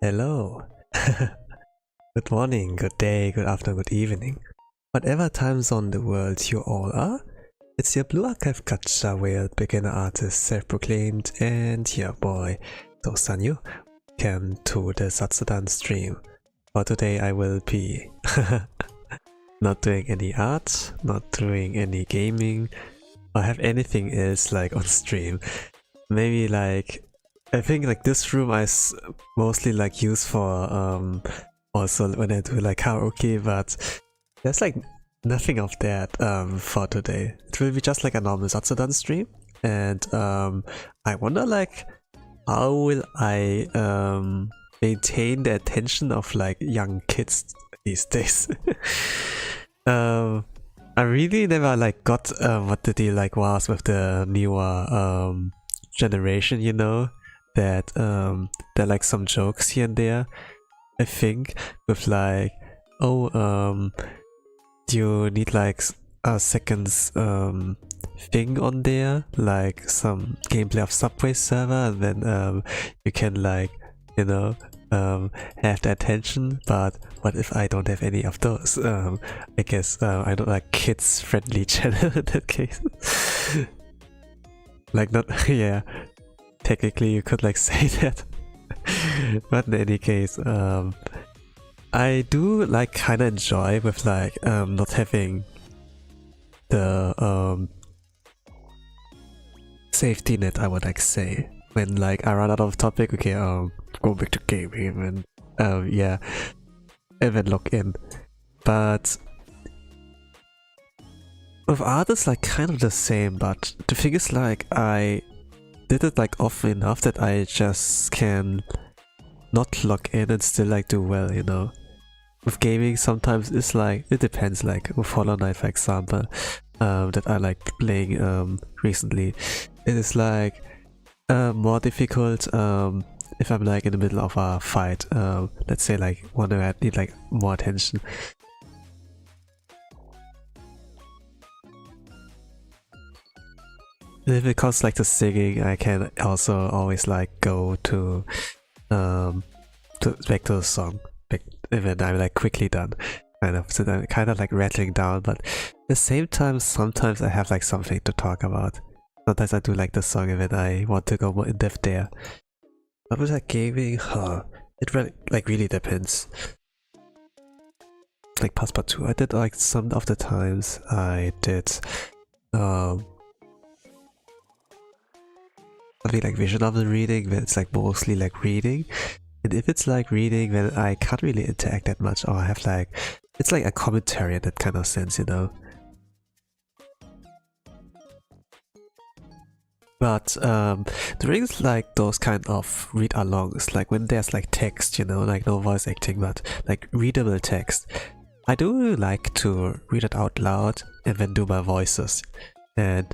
Hello. Good morning, good day, good afternoon, good evening. Whatever time zone in the world you all are, it's your Blue Archive Gacha whale beginner artist, self-proclaimed, and your boy, Dosanyu. Welcome to the Zatsudan stream. For today I will be not doing any art, not doing any gaming, or have anything else like on stream. Maybe like, I think like this room I mostly like use for also when I do like karaoke, but there's like nothing of that for today. It will be just like a normal Zatsudan stream, and I wonder like how will I maintain the attention of like young kids these days. I really never like got what the deal like was with the newer generation, you know, that there are like some jokes here and there, I think, with like, oh, you need like a second's thing on there, like some gameplay of Subway server, and then you can like, you know, have the attention. But what if I don't have any of those? I guess I don't like kids friendly channel in that case. Like not, yeah, technically you could like say that. But in any case, I do like kinda enjoy with like not having the safety net, I would like say. When like I run out of topic, okay, go back to gaming and yeah, and then log in. But with art it's like kind of the same, but the thing is like I did it like often enough that I just can not log in and still like do well, you know. With gaming sometimes it's like, it depends, like with Hollow Knight for example, that I like playing recently. It is like more difficult if I'm like in the middle of a fight, let's say like one where I need like more attention. If it comes like to singing, I can also always like go to back to the song, even I'm like quickly done, kind of. So I'm kind of like rattling down, but at the same time, sometimes I have like something to talk about. Sometimes I do like the song and then I want to go more in depth there. But with like gaming, it really depends. Like Passepartout, I did like some of the times I did something like visual novel reading, where it's like mostly like reading. And if it's like reading, then I can't really interact that much, or I have like, it's like a commentary in that kind of sense, you know. But during like those kind of read-alongs, like when there's like text, you know, like no voice acting, but like readable text, I do like to read it out loud and then do my voices. And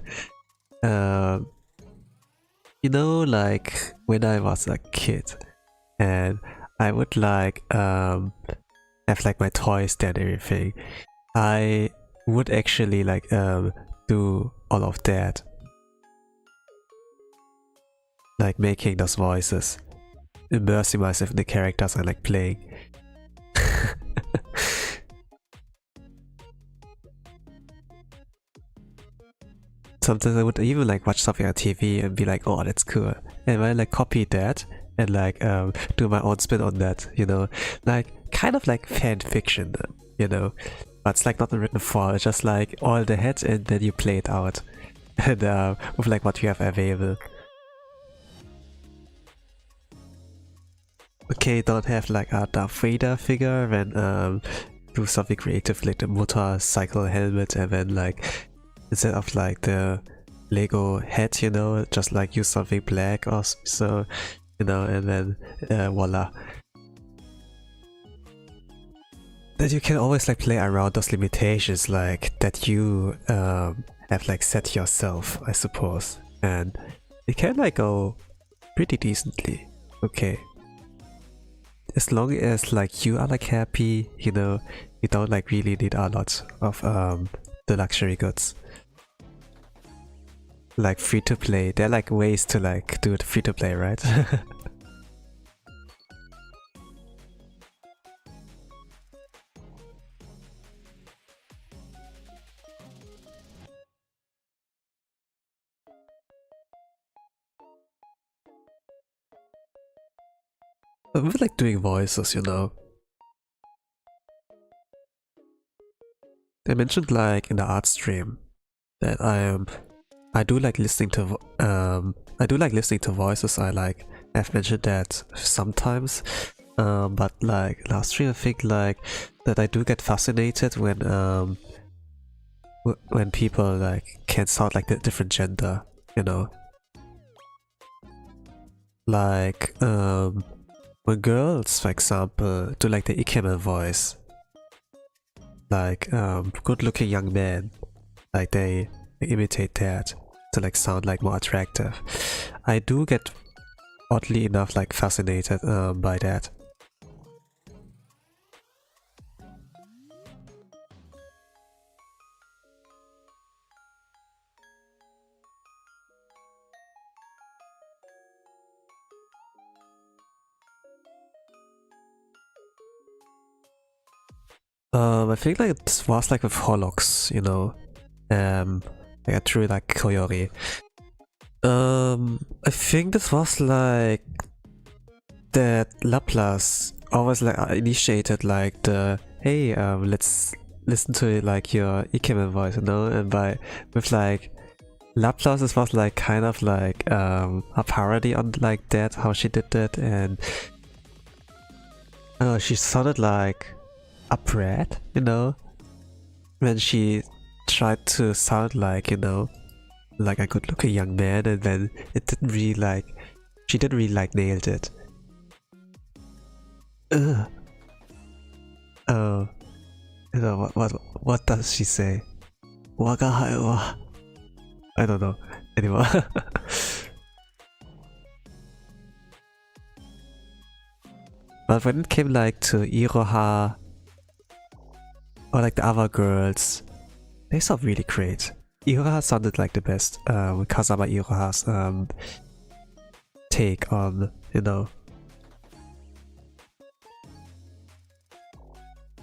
you know, like when I was a kid and I would like have like my toys there and everything, I would actually like do all of that, like making those voices, immersing myself in the characters I like playing. Sometimes I would even like watch something on TV and be like, oh, that's cool, and I like copy that and like do my own spin on that, you know, like kind of like fan fiction, you know, but it's like not written for, it's just like all the heads and then you play it out and with like what you have available. Okay, don't have like a Darth Vader figure, then do something creative like the motorcycle helmet, and then like instead of like the Lego head, you know, just like use something black or so, you know, and then voila. Then you can always like play around those limitations like that you have like set yourself, I suppose, and it can like go pretty decently, okay. As long as like you are like happy, you know, you don't like really need a lot of the luxury goods. like free to play. There are like ways to like do it free to play, right? But with like doing voices, you know. I mentioned like in the art stream that I do like listening to voices. I've mentioned that sometimes, but like last stream I think like that I do get fascinated when people like can sound like the different gender, you know. Like when girls, for example, do like the ikeme voice, like good-looking young men, like they imitate that to like sound like more attractive. I do get oddly enough like fascinated by that. I think like it was like with Holox, you know. Like I drew like Koyori. I think this was like that Laplace always like initiated like the hey let's listen to like your ikeme voice, you know, and with like Laplace this was like kind of like a parody on like that, how she did that, and I don't know, she sounded like a brat, you know, when she tried to sound like, you know, like a good-looking young man, and then it didn't really like, she didn't really like nailed it. Oh, you know what does she say? Wagahaewa. I don't know anymore. But when it came like to Iroha or like the other girls, they sound really great. Iroha sounded like the best. Kazama Iroha's take on, you know.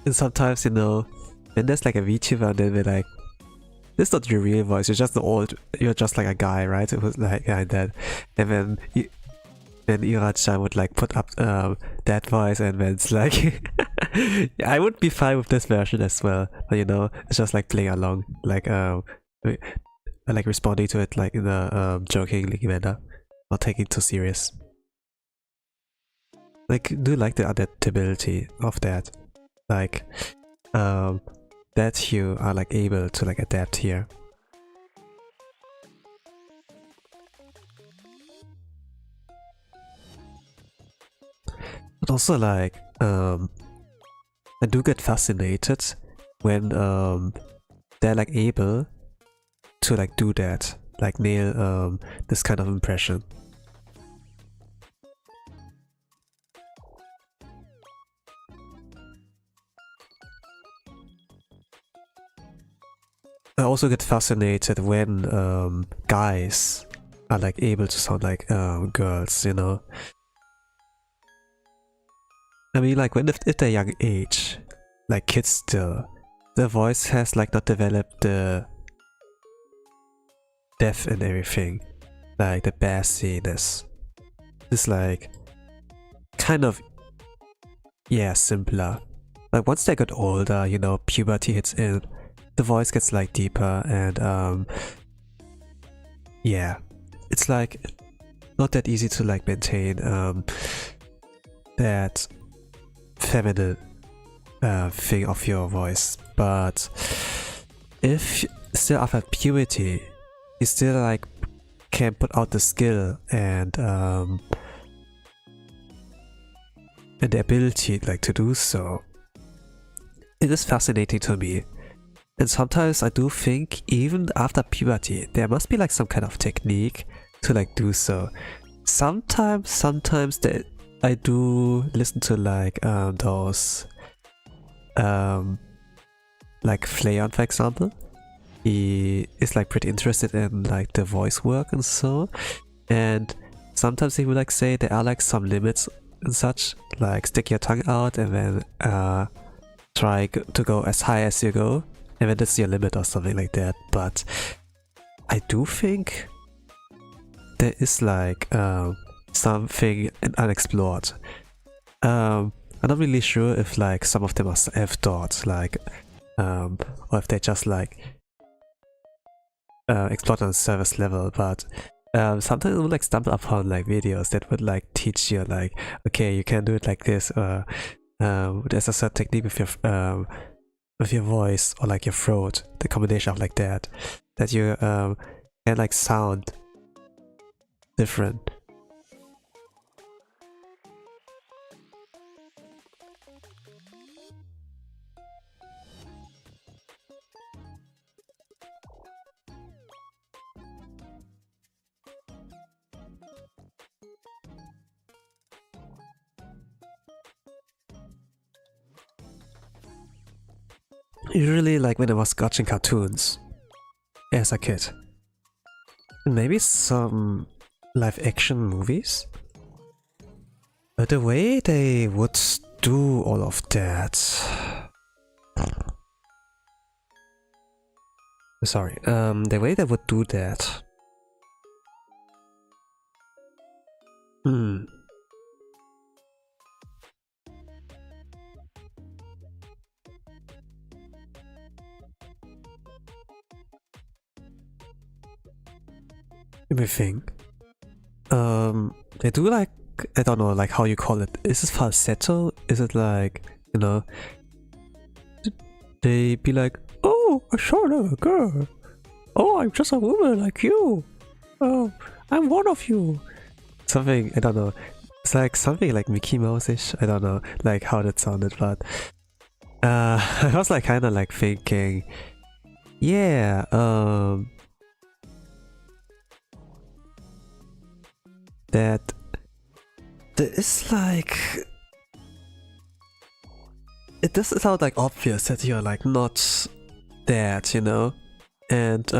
And sometimes, you know, when there's like a VTuber and then we're like, this is not your real voice, you're just like a guy, right? It was like that. And then Ira-chan would like put up that voice, and then it's like yeah, I would be fine with this version as well, but you know, it's just like playing along, like responding to it like in a jokingly manner, not taking it too serious. Like, do like the adaptability of that, like that you are like able to like adapt here. But also like I do get fascinated when they're like able to like do that, like nail this kind of impression. I also get fascinated when guys are like able to sound like girls, you know. I mean, like if they're young age, like kids still, their voice has like not developed the depth and everything, like the bassiness. It's like kind of, yeah, simpler. Like once they get older, you know, puberty hits in, the voice gets like deeper, and yeah, it's like not that easy to like maintain that feminine thing of your voice. But if still after puberty you still like can put out the skill and the ability like to do so, it is fascinating to me. And sometimes I do think even after puberty there must be like some kind of technique to like do so. Sometimes I do listen to like those like Flayon, for example, he is like pretty interested in like the voice work and so, and sometimes he would like say there are like some limits and such, like stick your tongue out and then try to go as high as you go, and then that's your limit or something like that. But I do think there is like something unexplored. I'm not really sure if like some of them have thoughts like or if they just like explored on a service level, but sometimes I would like stumble upon like videos that would like teach you like, okay, you can do it like this, or there's a certain technique with your voice or like your throat, the combination of like that you can like sound different. Usually like when I was watching cartoons as a kid. And maybe some live action movies. But the way they would do all of that... Sorry, the way they would do that... Let me think. They do like, I don't know, like how you call it. Is it falsetto? Is it like, you know, they be like, oh, I saw a girl. Oh, I'm just a woman like you. Oh, I'm one of you. Something, I don't know. It's like something like Mickey Mouse-ish. I don't know, like how that sounded, but I was like kind of like thinking, yeah, that there is like, it doesn't sound like obvious that you're like not that, you know, and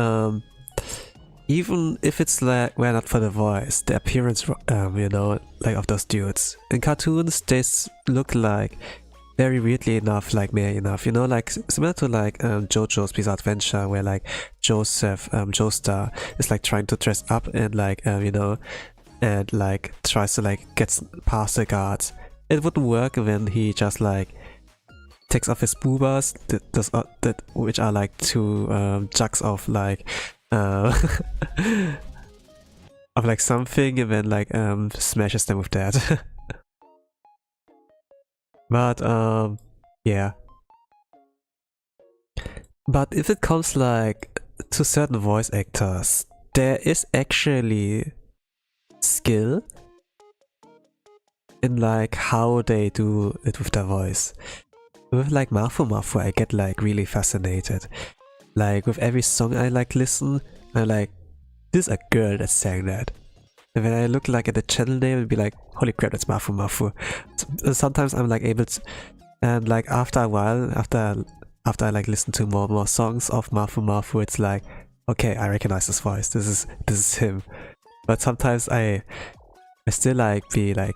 even if it's like, well, not for the voice, the appearance, you know, like of those dudes in cartoons, they look like very weirdly enough, like male enough, you know, like similar to like JoJo's Bizarre Adventure, where like Joseph, Joestar is like trying to dress up and like you know, and like tries to like get past the guards. It wouldn't work when he just like takes off his boobas, that which are like two jugs of like of like something, and then like smashes them with that. But yeah. But if it comes like to certain voice actors, there is actually skill in like how they do it with their voice. With like Mafu, I get like really fascinated. Like with every song I like listen, I'm like, this is a girl that sang that. And when I look like at the channel name, it'd be like, holy crap, that's Mafu. Sometimes I'm like able to, and like after a while, after I like listen to more and more songs of Mafu, it's like, okay, I recognize this voice. This is him. But sometimes I still like be like,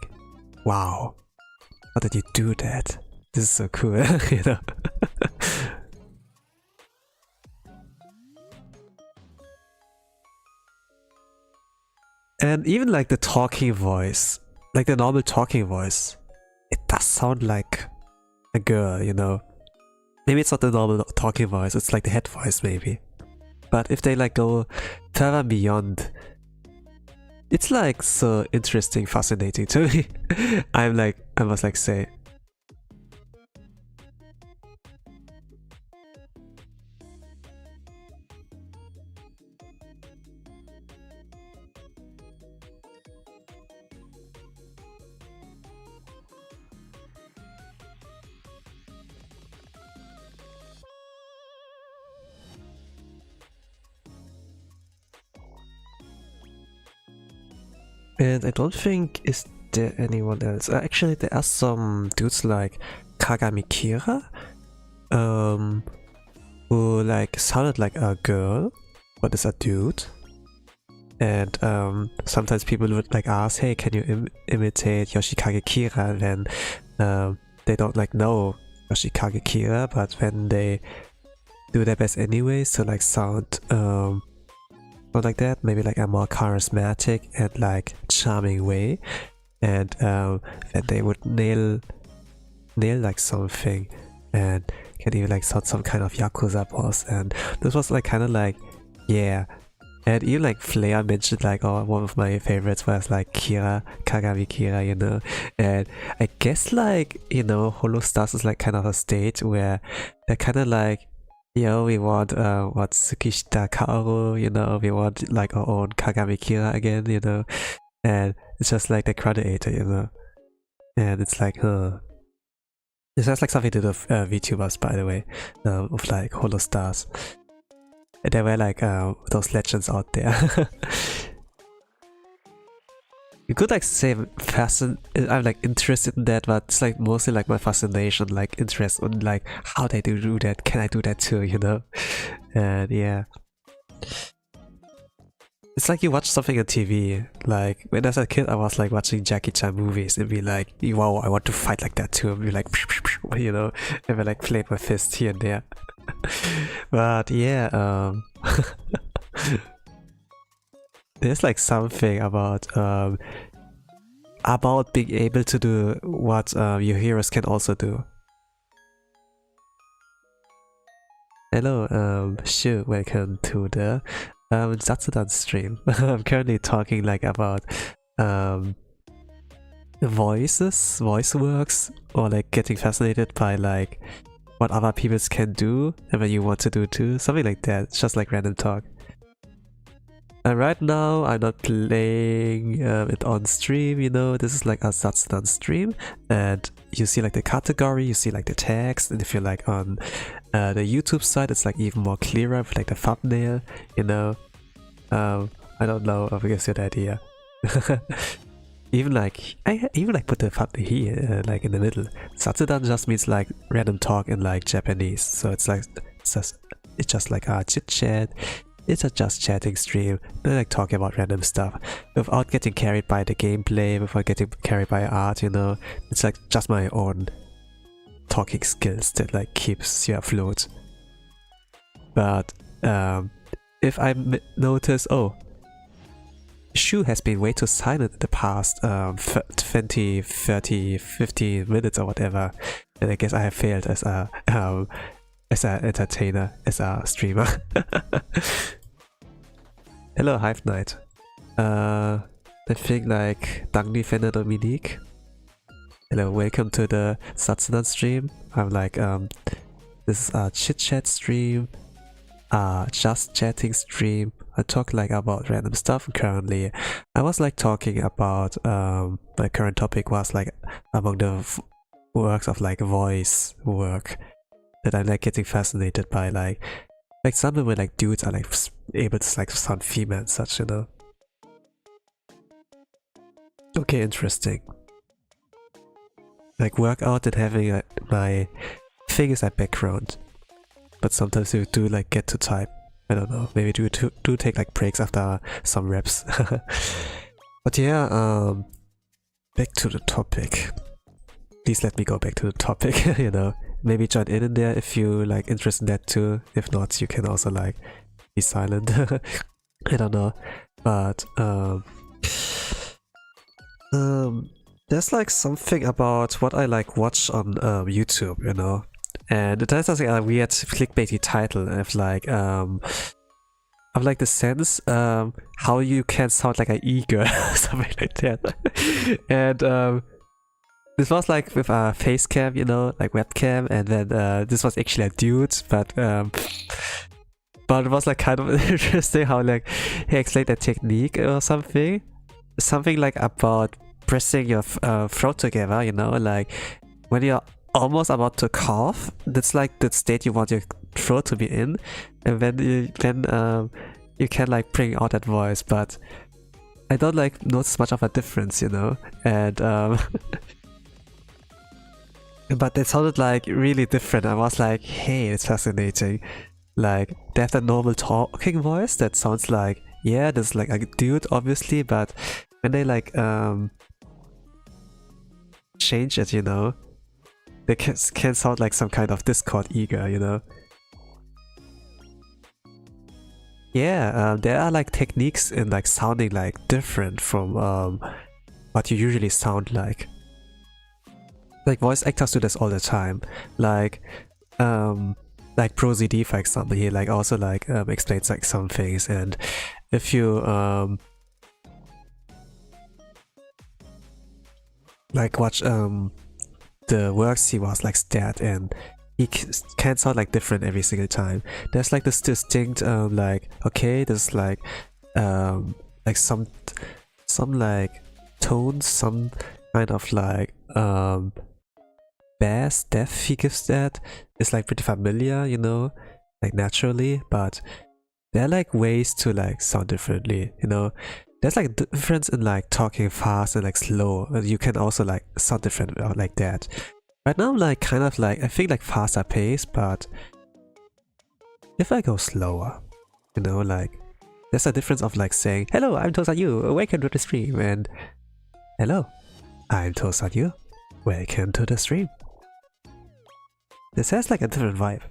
wow, how did you do that? This is so cool, you know. And even like the talking voice, like the normal talking voice, it does sound like a girl, you know. Maybe it's not the normal talking voice, it's like the head voice maybe. But if they like go further beyond, it's like so interesting, fascinating to me. I must like say. And I don't think, is there anyone else? Actually, there are some dudes like Kagami Kira, who like sounded like a girl, but is a dude. And sometimes people would like ask, hey, can you imitate Yoshikage Kira when they don't like know Yoshikage Kira, but when they do their best anyways to like sound not like that, maybe like a more charismatic and like charming way, and then they would nail like something and can even like sound some kind of Yakuza boss. And this was like kind of like, yeah. And even like Flair mentioned like, oh, one of my favorites was like Kira, Kagami Kira, you know. And I guess like, you know, Holostars is like kind of a state where they're kind of like, yo, we want what Tsukishita Kaoru, you know, we want like our own Kagami Kira again, you know. And it's just like the creator, you know. And it's like, this has like something to do with VTubers, by the way, of like Holostars. There were like those legends out there. You could like say I'm like interested in that, but it's like mostly like my fascination, like interest in like how they do that. Can I do that too, you know? And yeah. It's like you watch something on TV. Like when I was a kid, I was like watching Jackie Chan movies and be like, wow, I want to fight like that too. And be like, you know, and be like flame my fist here and there. But yeah, there's like something about being able to do what your heroes can also do. Hello, Shu, welcome to the Zatsudan stream. I'm currently talking like about voice works, or like getting fascinated by like what other people can do and what you want to do too, something like that. It's just like random talk. And right now I'm not playing it on stream, you know. This is like a Zatsudan stream, and you see like the category, you see like the text, and if you're like on the YouTube side, it's like even more clearer with like the thumbnail, you know. I don't know, I guess you get the idea. I even like put the thumbnail here, like in the middle. Zatsudan just means like random talk in like Japanese, so it's like it's just like a chit chat. It's a just chatting stream, like talking about random stuff without getting carried by the gameplay, without getting carried by art, you know. It's like just my own talking skills that like keeps you afloat. But if I notice, oh, Shu has been way too silent in the past 20, 30, 50 minutes or whatever, and I guess I have failed as a entertainer, as a streamer. Hello, Hive Knight. I think like Dang Defender Dominique. Hello, welcome to the Zatsudan stream. I'm like, this is a chit chat stream, just chatting stream. I talk like about random stuff currently. I was like talking about, my current topic was like among the works of like voice work that I'm like getting fascinated by, like some where like dudes are like able to like sound female and such, you know. Okay, interesting. Like workout and having my thing is like background, but sometimes you do like get to type. I don't know, maybe do take like breaks after some reps. But yeah, back to the topic. Please let me go back to the topic. You know, maybe join in there if you like interested in that too. If not, you can also like be silent. I don't know, but there's like something about what I like watch on YouTube, you know. And it has like a weird clickbaity title of like the sense how you can sound like an e-girl, something like that. And this was like with a face cam, you know, like webcam, and then this was actually a dude, but it was like kind of interesting how like he explained a technique or something like about pressing your throat together, you know, like when you're almost about to cough, that's like the state you want your throat to be in, and then you can like bring out that voice. But I don't like notice much of a difference, you know. And but it sounded like really different. I was like, hey, it's fascinating. Like they have the normal talking voice that sounds like, yeah, there's like a dude obviously, but when they like change it, you know, they can sound like some kind of Discord eager, you know. Yeah, there are like techniques in like sounding like different from what you usually sound like. Like voice actors do this all the time. Like ProZD, for example, he like also like explains like some things, and if you like watch the works he was like stat, and he can sound like different every single time. There's like this distinct like, okay, there's like some like tones, some kind of like bass depth he gives that is like pretty familiar, you know, like naturally, but there are like ways to like sound differently, you know. There's like a difference in like talking fast and like slow. You can also like sound different like that. Right now I'm like kind of like, I think like faster pace, but if I go slower, you know, like there's a difference of like saying, hello, I'm Tosayu, welcome to the stream, and hello, I'm Tosayu, welcome to the stream. This has like a different vibe.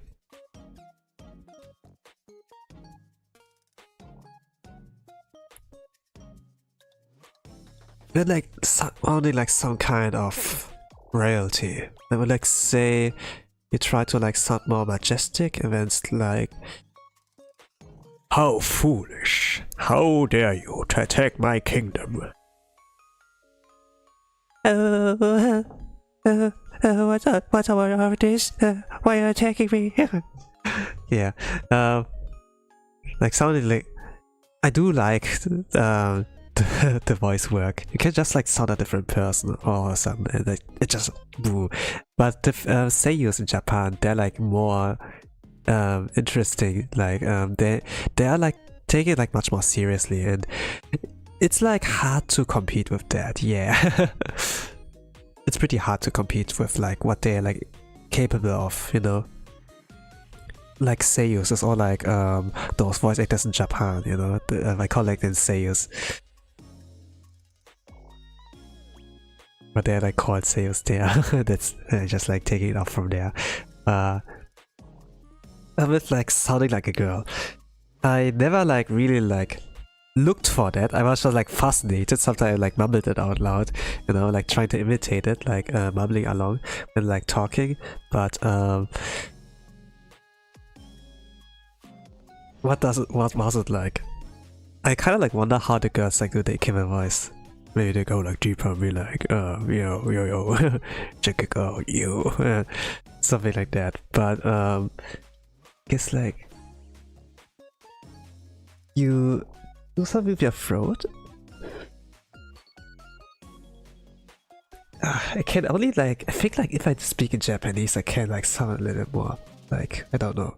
Then like sounding like some kind of royalty. I would like say you try to like sound more majestic, and then it's like, how foolish! How dare you to attack my kingdom? What's up? What's up with all of this? Why are you attacking me? Yeah, like sounding like, I do like the voice work. You can just like sound a different person all of a sudden, and like, it just boo. But the seiyus in Japan, they're like more interesting. Like they are like taking it like much more seriously, and it's like hard to compete with that. Yeah. It's pretty hard to compete with like what they're like capable of, you know. Like seiyus is all like those voice actors in Japan, you know. I call like them seiyus, but they're like called seiyus there. That's just like taking it off from there. I'm just like sounding like a girl. I never like really like looked for that. I was just like fascinated. Sometimes I like mumbled it out loud, you know, like trying to imitate it, like mumbling along when like talking. But what was it like? I kind of like wonder how the girls like do they keep a voice. Maybe they go like deeper and be like, yo, check it out, you, something like that. But guess like you do something with your throat. I can only like, I think like if I speak in Japanese, I can like sound a little more like, I don't know.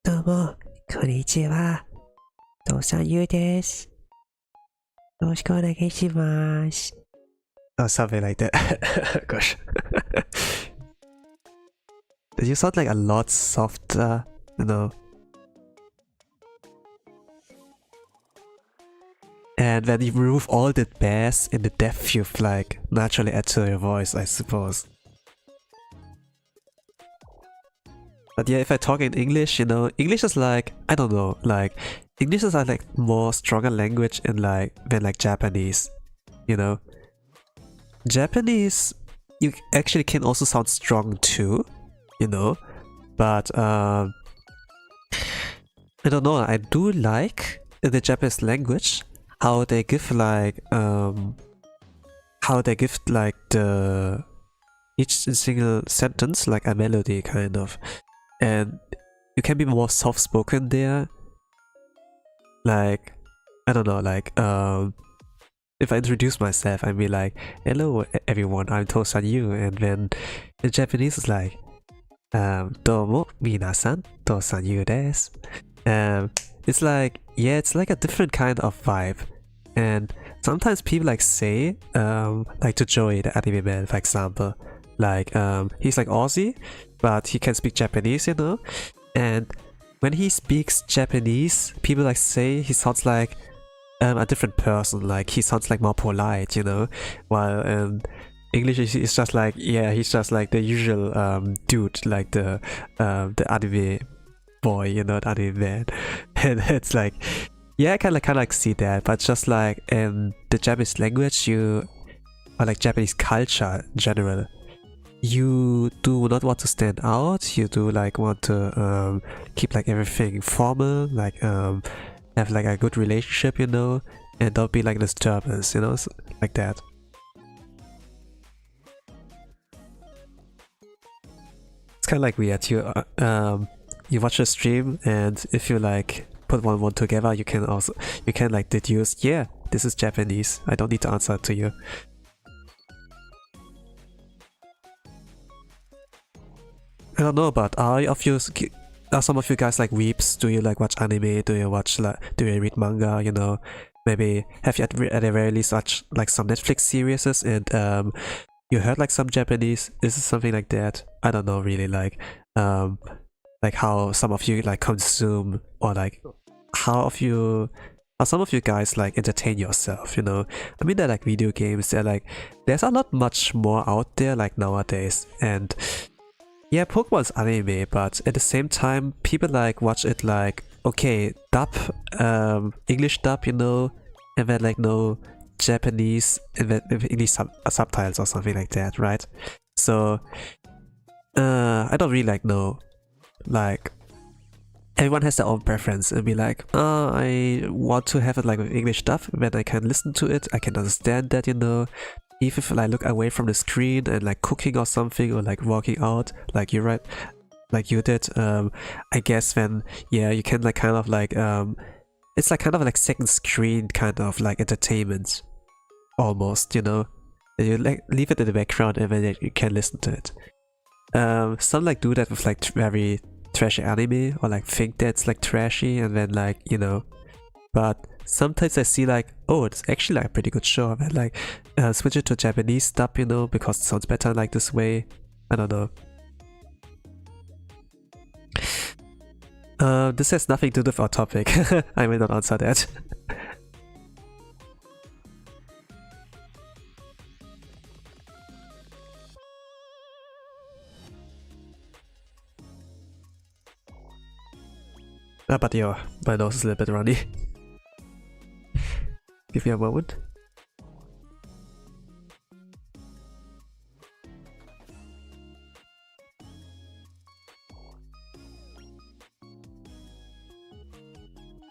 どうも、こんにちは。父さんゆうです。よろしくお願いします。Oh, something like that. Gosh. You sound like a lot softer, you know. And then you remove all the bass and the depth you've like naturally add to your voice, I suppose. But yeah, if I talk in English, you know, English is like, I don't know, like English is like more stronger language in like than like Japanese, you know. Japanese, you actually can also sound strong too, you know, but I don't know, I do like in the Japanese language how they give like the each single sentence like a melody kind of, and you can be more soft-spoken there. Like, I don't know, like if I introduce myself, I'd be like, hello everyone, I'm Tosan-yu, and then in Japanese it's like, domo minasan, Tosan-yu desu. It's like, yeah, it's like a different kind of vibe. And sometimes people like say, like to Joey, the anime man, for example, Like he's like Aussie, but he can speak Japanese, you know. And when he speaks Japanese, people like say he sounds like a different person. Like he sounds like more polite, you know. While English is just like, yeah, he's just like the usual dude, like the anime boy, you know, the anime man. And it's like, yeah, I kind of like see that, but just like in the Japanese language, or like Japanese culture in general, you do not want to stand out. You do like want to keep like everything formal, like have like a good relationship, you know, and don't be like disturbance, you know, like that. It's kind of like weird. You watch a stream, and if you like put one together, you can like deduce, yeah, this is Japanese. I don't need to answer to you. I don't know, but are some of you guys like weeps? Do you like watch anime? Do you read manga? You know, maybe have you at the very least watched like some Netflix series and you heard like some Japanese? Is it something like that? I don't know really, like how some of you like consume, or like how some of you guys like entertain yourself, you know? I mean, they're like video games, there's a lot much more out there like nowadays, and yeah, Pokemon's anime, but at the same time, people like watch it like, okay, dub, English dub, you know, and then like no Japanese, and then English subtitles or something like that, right? So, I don't really like know, like, everyone has their own preference and be like, oh, I want to have it like with English dub, when I can listen to it, I can understand that, you know. Even if I look away from the screen and like cooking or something, or like walking out, like you did, I guess then, yeah, you can like kind of like, it's like kind of like second screen kind of like entertainment, almost, you know. You like leave it in the background and then you can listen to it. Some like do that with like very trashy anime, or like think that's like trashy, and then like, you know, but sometimes I see like, oh, it's actually like a pretty good show, and like switch it to Japanese dub, you know, because it sounds better like this way. I don't know. This has nothing to do with our topic. I will not answer that. But yo, my nose is a little bit runny. Give me a moment.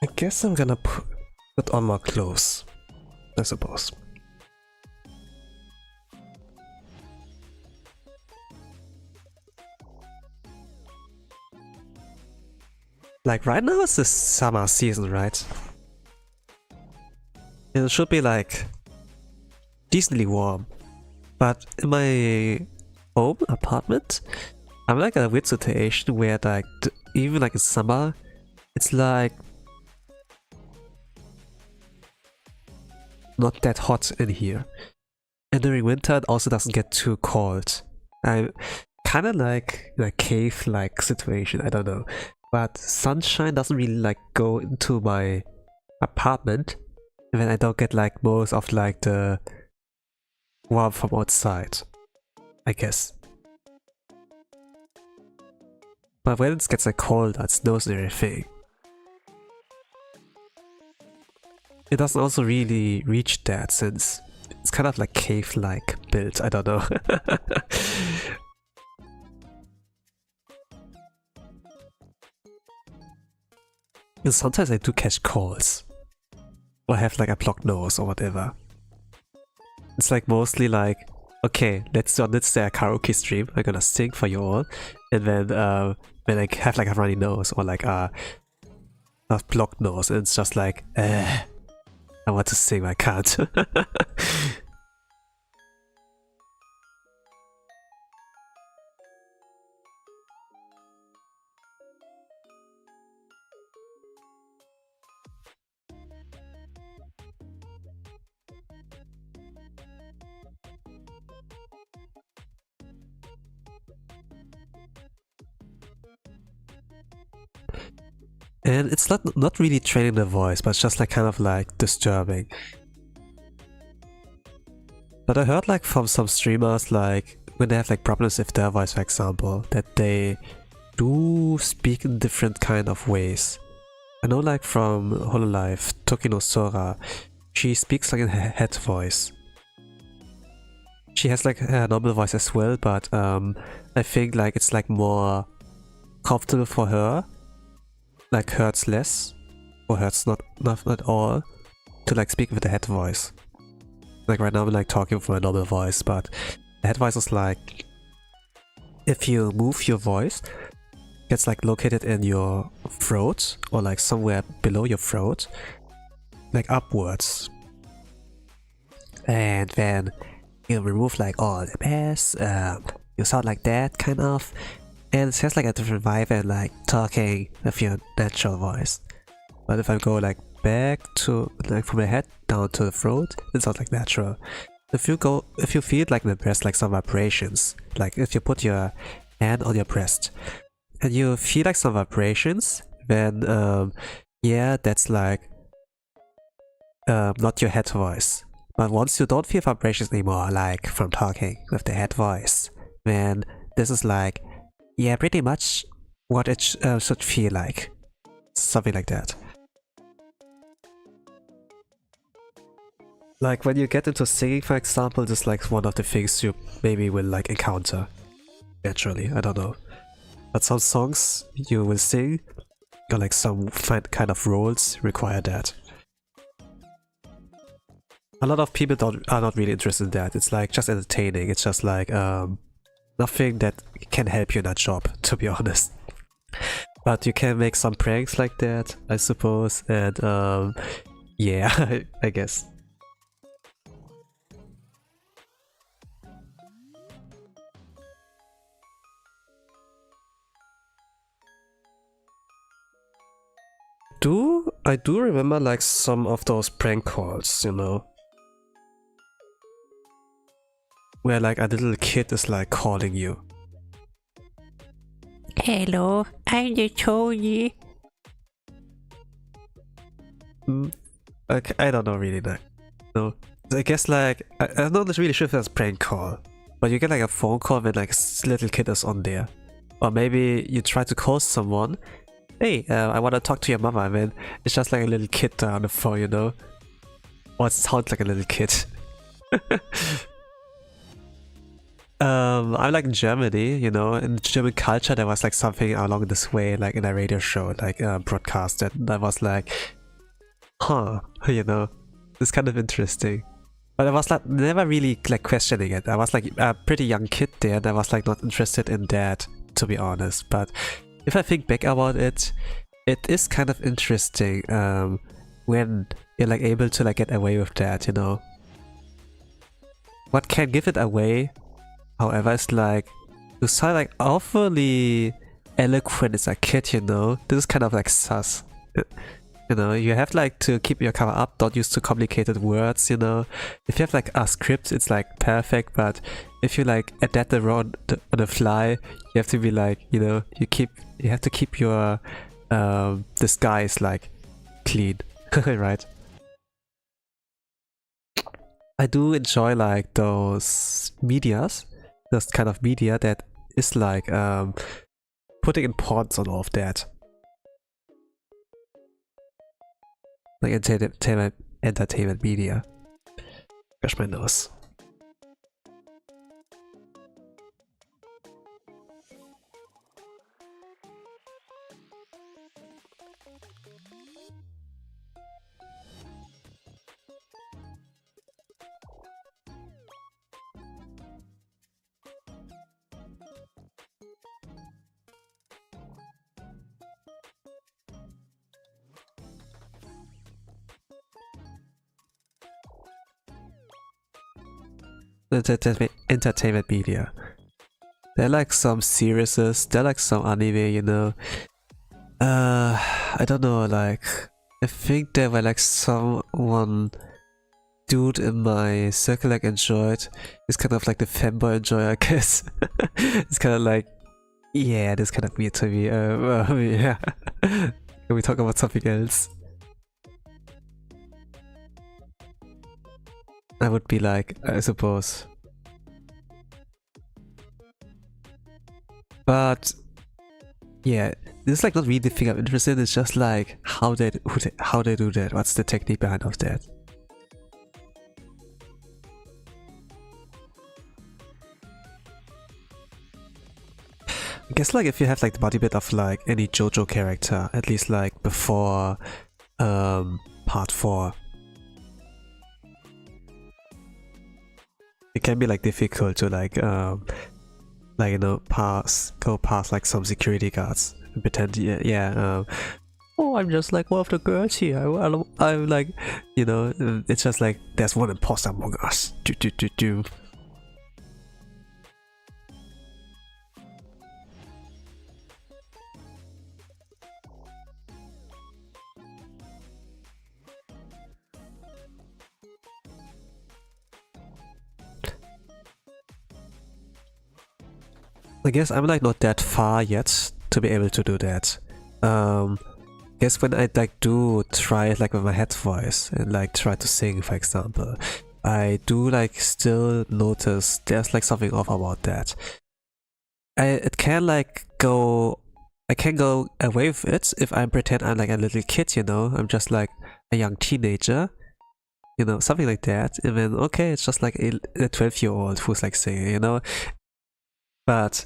I guess I'm gonna put on more clothes, I suppose. Like right now it's the summer season, right? It should be like decently warm. But in my home apartment, I'm like in a weird situation where like even like in summer, it's like not that hot in here. And during winter it also doesn't get too cold. I'm kinda like in a cave-like situation, I don't know. But sunshine doesn't really like go into my apartment, and then I don't get like most of like the warmth from outside, I guess. But when it gets like colder, it snows and everything, it doesn't also really reach that, since it's kind of like cave-like built, I don't know. And sometimes I do catch colds, or have like a blocked nose or whatever. It's like mostly like, okay, let's say a karaoke stream, I'm gonna sing for you all, and then when I have like a runny nose or like a blocked nose, and it's just like, I want to sing, I can't. And it's not really training the voice, but it's just like kind of like disturbing. But I heard like from some streamers, like when they have like problems with their voice, for example, that they do speak in different kind of ways. I know like from Hololive, Tokino Sora, she speaks like in her head voice. She has like her normal voice as well, but I think like it's like more comfortable for her, like hurts less, or hurts not at all, to like speak with the head voice. Like right now I'm like talking from a normal voice, but the head voice is like, if you move your voice, it gets like located in your throat, or like somewhere below your throat, like upwards. And then you remove like all the bass, you sound like that kind of, and it has like a different vibe and like talking with your natural voice. But if I go like back to like from the head down to the throat, it sounds like natural. If you feel like in the breast, like some vibrations, like if you put your hand on your breast and you feel like some vibrations, then yeah, that's like not your head voice. But once you don't feel vibrations anymore, like from talking with the head voice, then this is like, yeah, pretty much what it should feel like. Something like that. Like when you get into singing, for example, this is like one of the things you maybe will like encounter naturally, I don't know. But some songs you will sing, or like some kind of roles require that. A lot of people are not really interested in that. It's like just entertaining. It's just like nothing that can help you in that job, to be honest. But you can make some pranks like that, I suppose, and yeah, I guess. I do remember like some of those prank calls, you know, where like a little kid is like calling you. Hello, I'm the Tony. Okay, I don't know really, like, no. I guess like I'm not really sure if that's a prank call, but you get like a phone call when like a little kid is on there, or maybe you try to call someone. Hey, I want to talk to your mama, and then it's just like a little kid on the phone, you know? Or it sounds like a little kid. I'm like in Germany, you know, in German culture there was like something along this way, like in a radio show, like broadcast, that was like, huh, you know, it's kind of interesting. But I was like never really like questioning it. I was like a pretty young kid there, and I was like not interested in that, to be honest. But if I think back about it, it is kind of interesting when you're like able to like get away with that, you know. What can give it away, however, is like you sound like awfully eloquent as a kid, you know. This is kind of like sus. You know, you have like to keep your cover up, don't use too complicated words, you know. If you have like a script, it's like perfect, but if you like adapt it on the fly, you have to be like, you know, you have to keep your disguise like clean, right? I do enjoy like those kind of media that is like putting importance on all of that. Like entertainment media. Gosh, my nose. Entertainment media. There are like some series, there are like some anime, you know. I don't know, like I think there were like someone dude in my circle like enjoyed. It's kind of like the fanboy enjoy, I guess. It's kind of like, Yeah, this kind of weird to me. Yeah. Can we talk about something else? I would be like, I suppose. But yeah, this is like not really the thing I'm interested in. It's just like how they do that. What's the technique behind of that? I guess like if you have like the body bit of like any JoJo character, at least like before part 4, it can be like difficult to like you know go past like some security guards and pretend oh, I'm just like one of the girls here. I'm like, you know, it's just like there's one imposter among us. Do. I guess I'm like not that far yet to be able to do that. Guess when I like do try it like with my head voice and like try to sing, for example, I do like still notice there's like something off about that. It can like go, I can go away with it if I pretend I'm like a little kid, you know, I'm just like a young teenager, you know, something like that, and then okay, it's just like a 12-year-old who's like singing, you know. But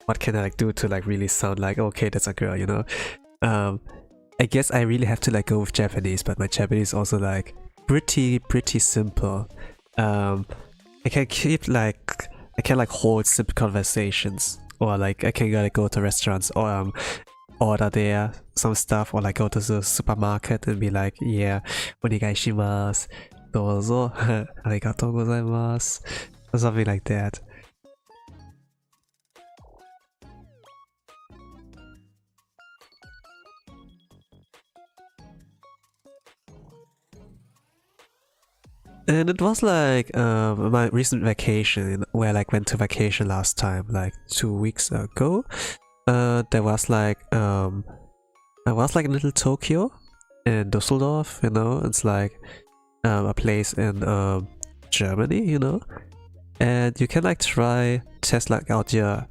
what can I like do to like really sound like, okay, that's a girl, you know? I guess I really have to like go with Japanese, but my Japanese is also like pretty simple. I can keep like, I can like hold simple conversations, or like I can like go to restaurants or order there some stuff, or like go to the supermarket and be like, yeah, onegaishimasu, dozo, arigatou gozaimasu, or something like that. And it was like my recent vacation, where I like went to vacation last time, like 2 weeks ago. There was like I was like in little Tokyo in Düsseldorf, you know, it's like a place in Germany, you know, and you can like test like out your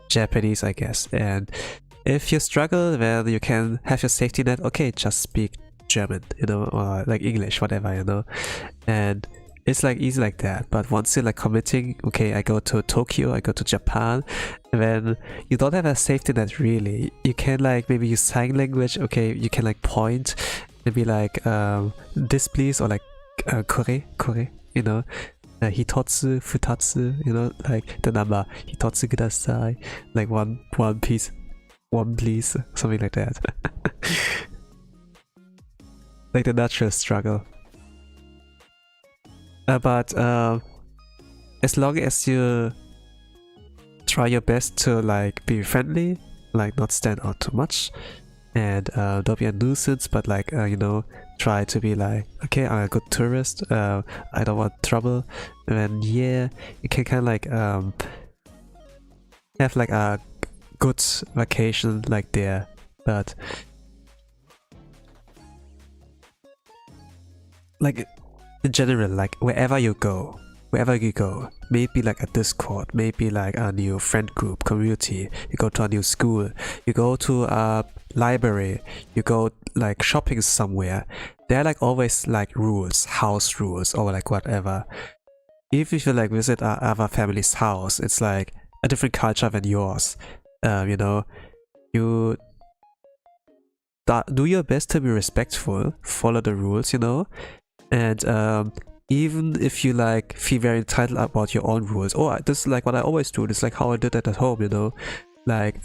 Japanese, I guess, and if you struggle, then you can have your safety net. Okay, just speak German, you know, or like English, whatever, you know, and it's like easy like that. But once you're like committing, okay, I go to Tokyo, I go to Japan, and then you don't have a safety net really. You can like maybe use sign language. Okay, you can like point and be like this please, or like kore, you know, hitotsu, futatsu, you know, like the number hitotsu kudasai, like one piece, one please, something like that. Like the natural struggle. But as long as you try your best to like be friendly, like not stand out too much, and don't be a nuisance, but like you know, try to be like, okay, I'm a good tourist, I don't want trouble, and then yeah, you can kind of like have like a good vacation like there. But like in general, like wherever you go, maybe like a Discord, maybe like a new friend group, community, you go to a new school, you go to a library, you go like shopping somewhere, there are like always like rules, house rules, or like whatever. If you like visit other family's house, it's like a different culture than yours. You know, you do your best to be respectful, follow the rules, you know. And even if you like feel very entitled about your own rules, oh, this is like what I always do, this is like how I did it at home, you know, like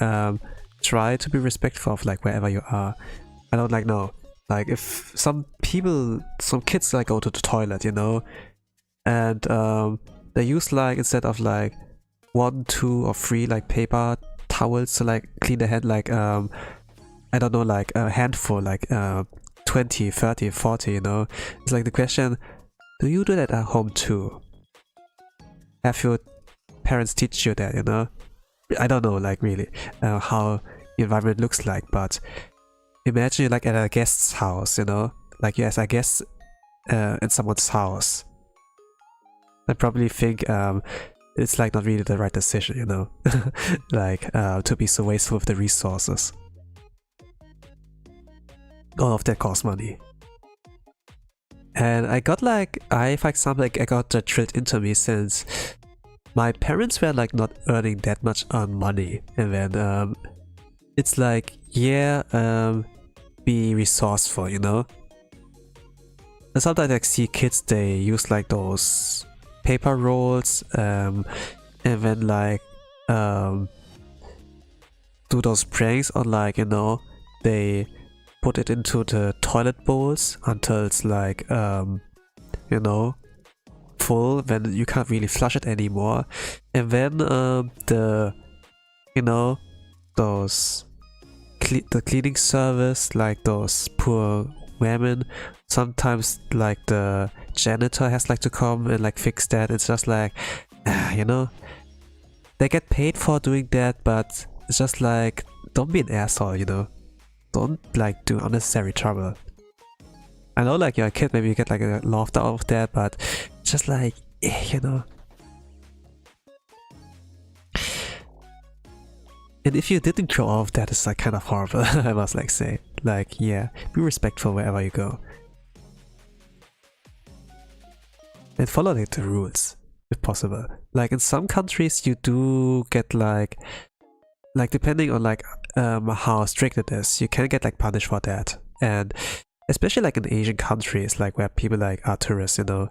try to be respectful of like wherever you are. I don't like know, like if some kids like go to the toilet, you know, and they use like, instead of like 1, 2, or 3 like paper towels to like clean their hand, like I don't know, like a handful, like 20, 30, 40, you know. It's like the question, do you do that at home too? Have your parents teach you that, you know? I don't know, like really, how the environment looks like, but imagine you're like at a guest's house, you know, like you're as a guest in someone's house. I probably think it's like not really the right decision, you know, like to be so wasteful with the resources. All of that costs money. And I got like, for example, like I got that drilled into me since my parents were like not earning that much money, and then it's like, yeah, be resourceful, you know. And sometimes I see kids, they use like those paper rolls, and then like do those pranks on, like, you know, they put it into the toilet bowls until it's like you know, full, then you can't really flush it anymore, and then the, you know, those the cleaning service, like those poor women, sometimes like the janitor has like to come and like fix that. It's just like, you know, they get paid for doing that, but it's just like, don't be an asshole, you know, don't like do unnecessary trouble. I know like you're a kid, maybe you get like a laughed out of that, but it's just like, you know. And if you didn't grow up, that is like kind of horrible. I must like say, like, yeah, be respectful wherever you go, and follow like the rules if possible. Like in some countries, you do get like depending on like how strict it is, you can get like punished for that. And especially like in Asian countries, like where people like are tourists, you know,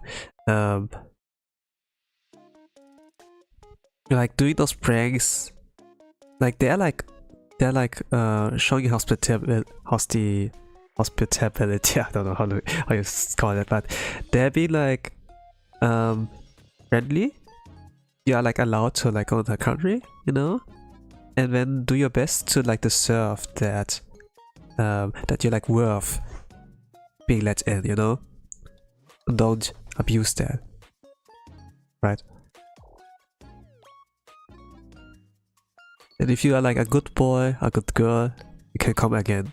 like doing those pranks, like they're like showing you hospitality. I don't know how you call it, but they're being like friendly. You are like allowed to like go to the country, you know, and then do your best to like deserve that that you're like worth being let in, you know. Don't abuse that, right? And if you are like a good boy, a good girl, you can come again.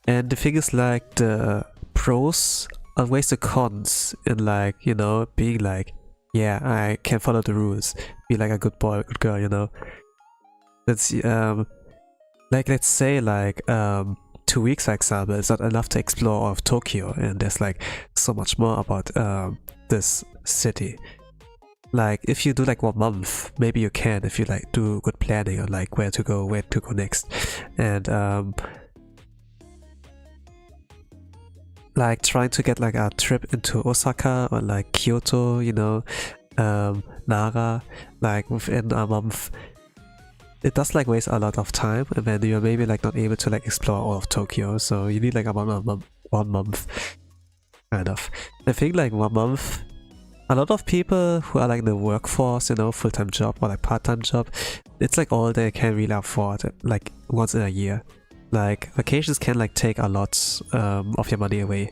And the thing is, like, the pros outweighs the cons in, like, you know, being like, yeah, I can follow the rules, be like a good boy, good girl, you know. That's like, let's say like 2 weeks, for example, it's not enough to explore all of Tokyo, and there's like so much more about this city. Like if you do like 1 month, maybe you can, if you like do good planning on like where to go next. And like trying to get like a trip into Osaka or like Kyoto, you know, Nara, like within a month, it does like waste a lot of time, and then you're maybe like not able to like explore all of Tokyo, so you need like about 1 month kind of. I think like 1 month, a lot of people who are like in the workforce, you know, full-time job or like part-time job, it's like all they can really afford, like once in a year. Like vacations can like take a lot of your money away.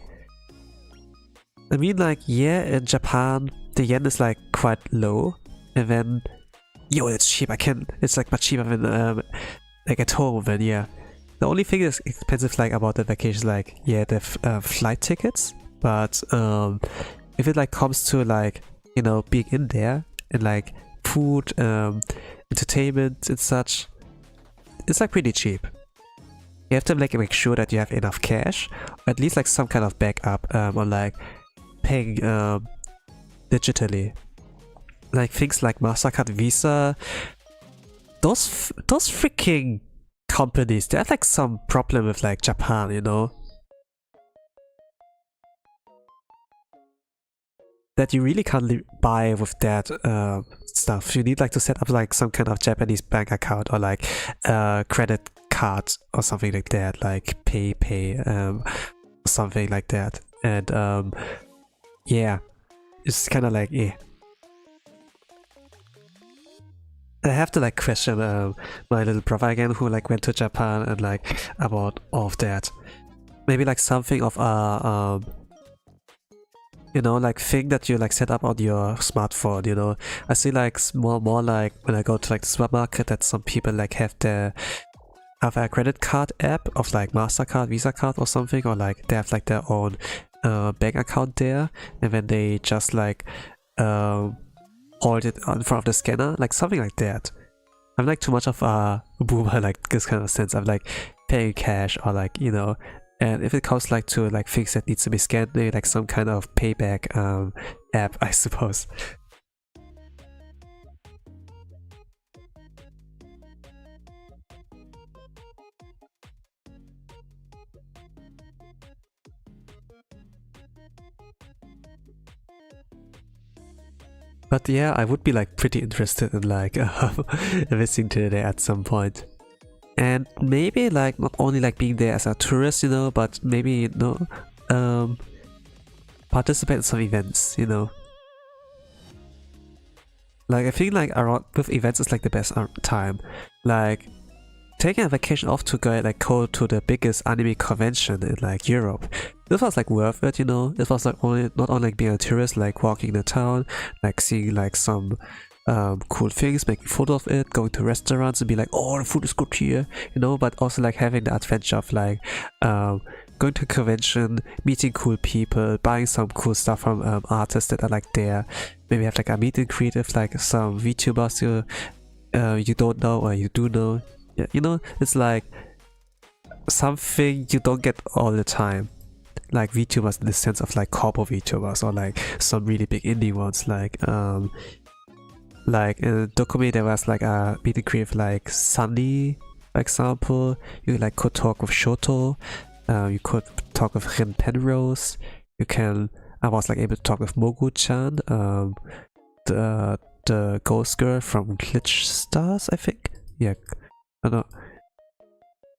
I mean, like, yeah, in Japan the yen is like quite low, and then yo, it's cheap. It's like much cheaper than like at home. Then yeah, the only thing is expensive like about the vacation, like, yeah, the flight tickets. But if it like comes to like, you know, being in there and like food, entertainment and such, it's like pretty cheap. You have to like make sure that you have enough cash, or at least like some kind of backup on like paying digitally. Like things like MasterCard, Visa, those freaking companies, they have like some problem with like Japan, you know, that you really can't buy with that stuff. You need like to set up like some kind of Japanese bank account or like credit card or something like that, like pay something like that. And yeah, it's kind of like I have to like question my little brother again, who like went to Japan, and like about all of that. Maybe like something of you know, like thing that you like set up on your smartphone, you know. I see like more like when I go to like the supermarket that some people like have a credit card app of like MasterCard, Visa card or something, or like they have like their own bank account there, and then they just like hold it in front of the scanner, like something like that. I'm like too much of a boomer like this kind of sense. I'm like paying cash or like, you know, and if it comes like to like things that needs to be scanned, maybe like some kind of payback app, I suppose. But yeah, I would be like pretty interested in like visiting there at some point. And maybe like not only like being there as a tourist, you know, but maybe, you know, participate in some events, you know. Like I think like around with events is like the best time. Like taking a vacation off to go to the biggest anime convention in like Europe. This was like worth it, you know. It was like not only like being a tourist, like walking in the town, like seeing like some cool things, making photo of it, going to restaurants and be like, oh, the food is good here, you know, but also like having the adventure of like going to a convention, meeting cool people, buying some cool stuff from artists that are like there. Maybe have like a meet and greet with like some VTubers you don't know or you do know. Yeah, you know, it's like something you don't get all the time. Like VTubers in the sense of like corpo VTubers or like some really big indie ones. Like in Dokumi there was like a meet and greet with like Sunny, for example. You like could talk with Shoto. You could talk with Rin Penrose. I was like able to talk with Mogu-chan, the ghost girl from Glitch Stars, I think. Yeah. I don't know.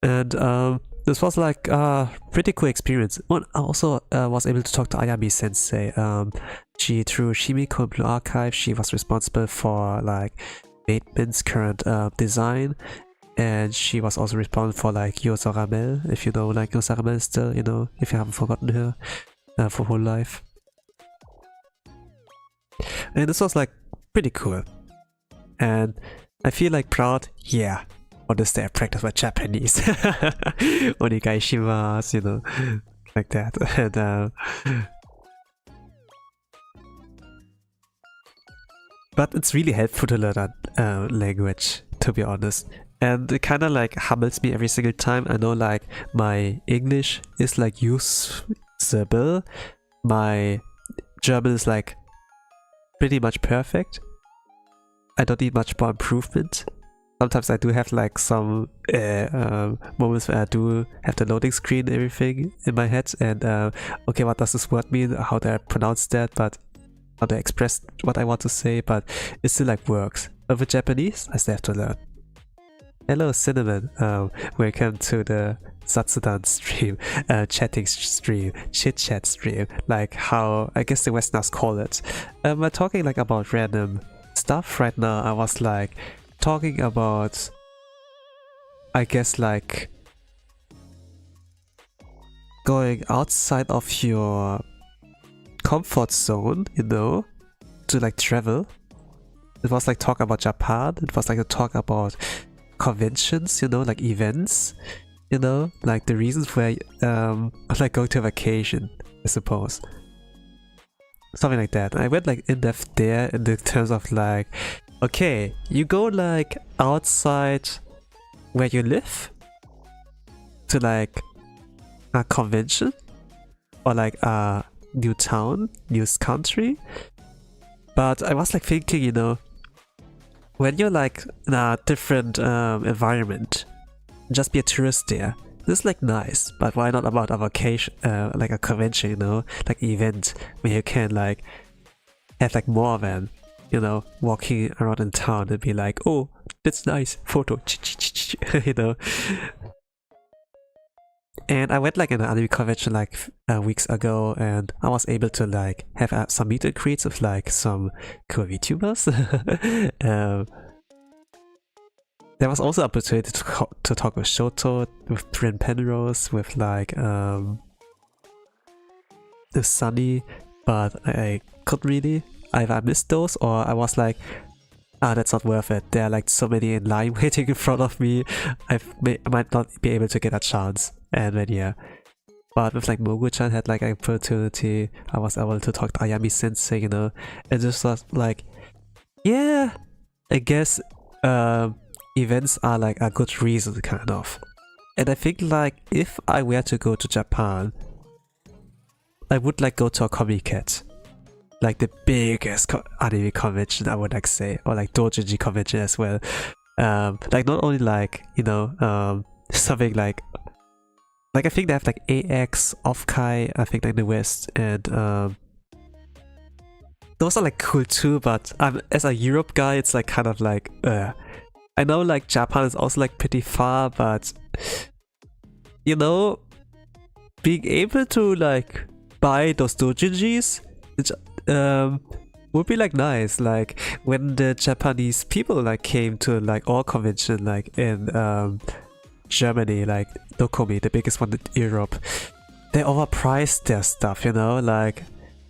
And this was like a pretty cool experience. I also was able to talk to Ayami Sensei. Through Shimiko Blue Archive, she was responsible for like Bateman's current design, and she was also responsible for like Yosa Ramel, if you know like Yosa Ramel still, you know, if you haven't forgotten her for whole life. And this was like pretty cool, and I feel like proud. Yeah. On this day I practice my Japanese. Onigai shimasu, you know, like that. And but it's really helpful to learn that language, to be honest. And it kind of like humbles me every single time. I know like my English is like usable. My German is like pretty much perfect. I don't need much more improvement. Sometimes I do have like some moments where I do have the loading screen and everything in my head, and okay, what does this word mean? How do I pronounce that? But how do I express what I want to say? But it still like works. But with Japanese, I still have to learn. Hello Cinnamon, welcome to the Zatsudan stream, chatting stream, Chit Chat stream, like how I guess the Westerners call it. We're talking like about random stuff right now. I was like talking about, I guess like going outside of your comfort zone, you know, to like travel. It was like talk about Japan. It was like a talk about conventions, you know, like events, you know, like the reasons why like go to a vacation, I suppose. Something like that. I went like in depth there in the terms of like, okay, you go like outside where you live to like a convention or like a new town, new country. But I was like thinking, you know, when you're like in a different environment, just be a tourist there. This is like nice, but why not about a vacation, like a convention, you know, like an event where you can like have like more than, you know, walking around in town and be like, oh, that's nice, photo, you know. And I went like in an anime convention like weeks ago, and I was able to like have some meet and greets with like some cool VTubers. There was also opportunity to talk with Shoto, with Rin Penrose, with like with Sunny, but I couldn't really. Either I missed those or I was like, ah, that's not worth it. There are like so many in line waiting in front of me. I might not be able to get a chance. And then yeah. But with like Mogu-chan had like an opportunity, I was able to talk to Ayami Sensei, you know, and just was like, yeah, I guess events are like a good reason, kind of. And I think like if I were to go to Japan, I would like go to a Comic-Con, like the biggest anime convention, I would like say, or like doujinshi convention as well. Like not only like, you know, something like I think they have like AX, Offkai, I think like in the West, and those are like cool too, but as a Europe guy, it's like kind of like, I know like Japan is also like pretty far, but you know, being able to like buy those doujinshis, would be like nice. Like when the Japanese people like came to like our convention like in Germany, like Dokomi, the biggest one in Europe, they overpriced their stuff, you know, like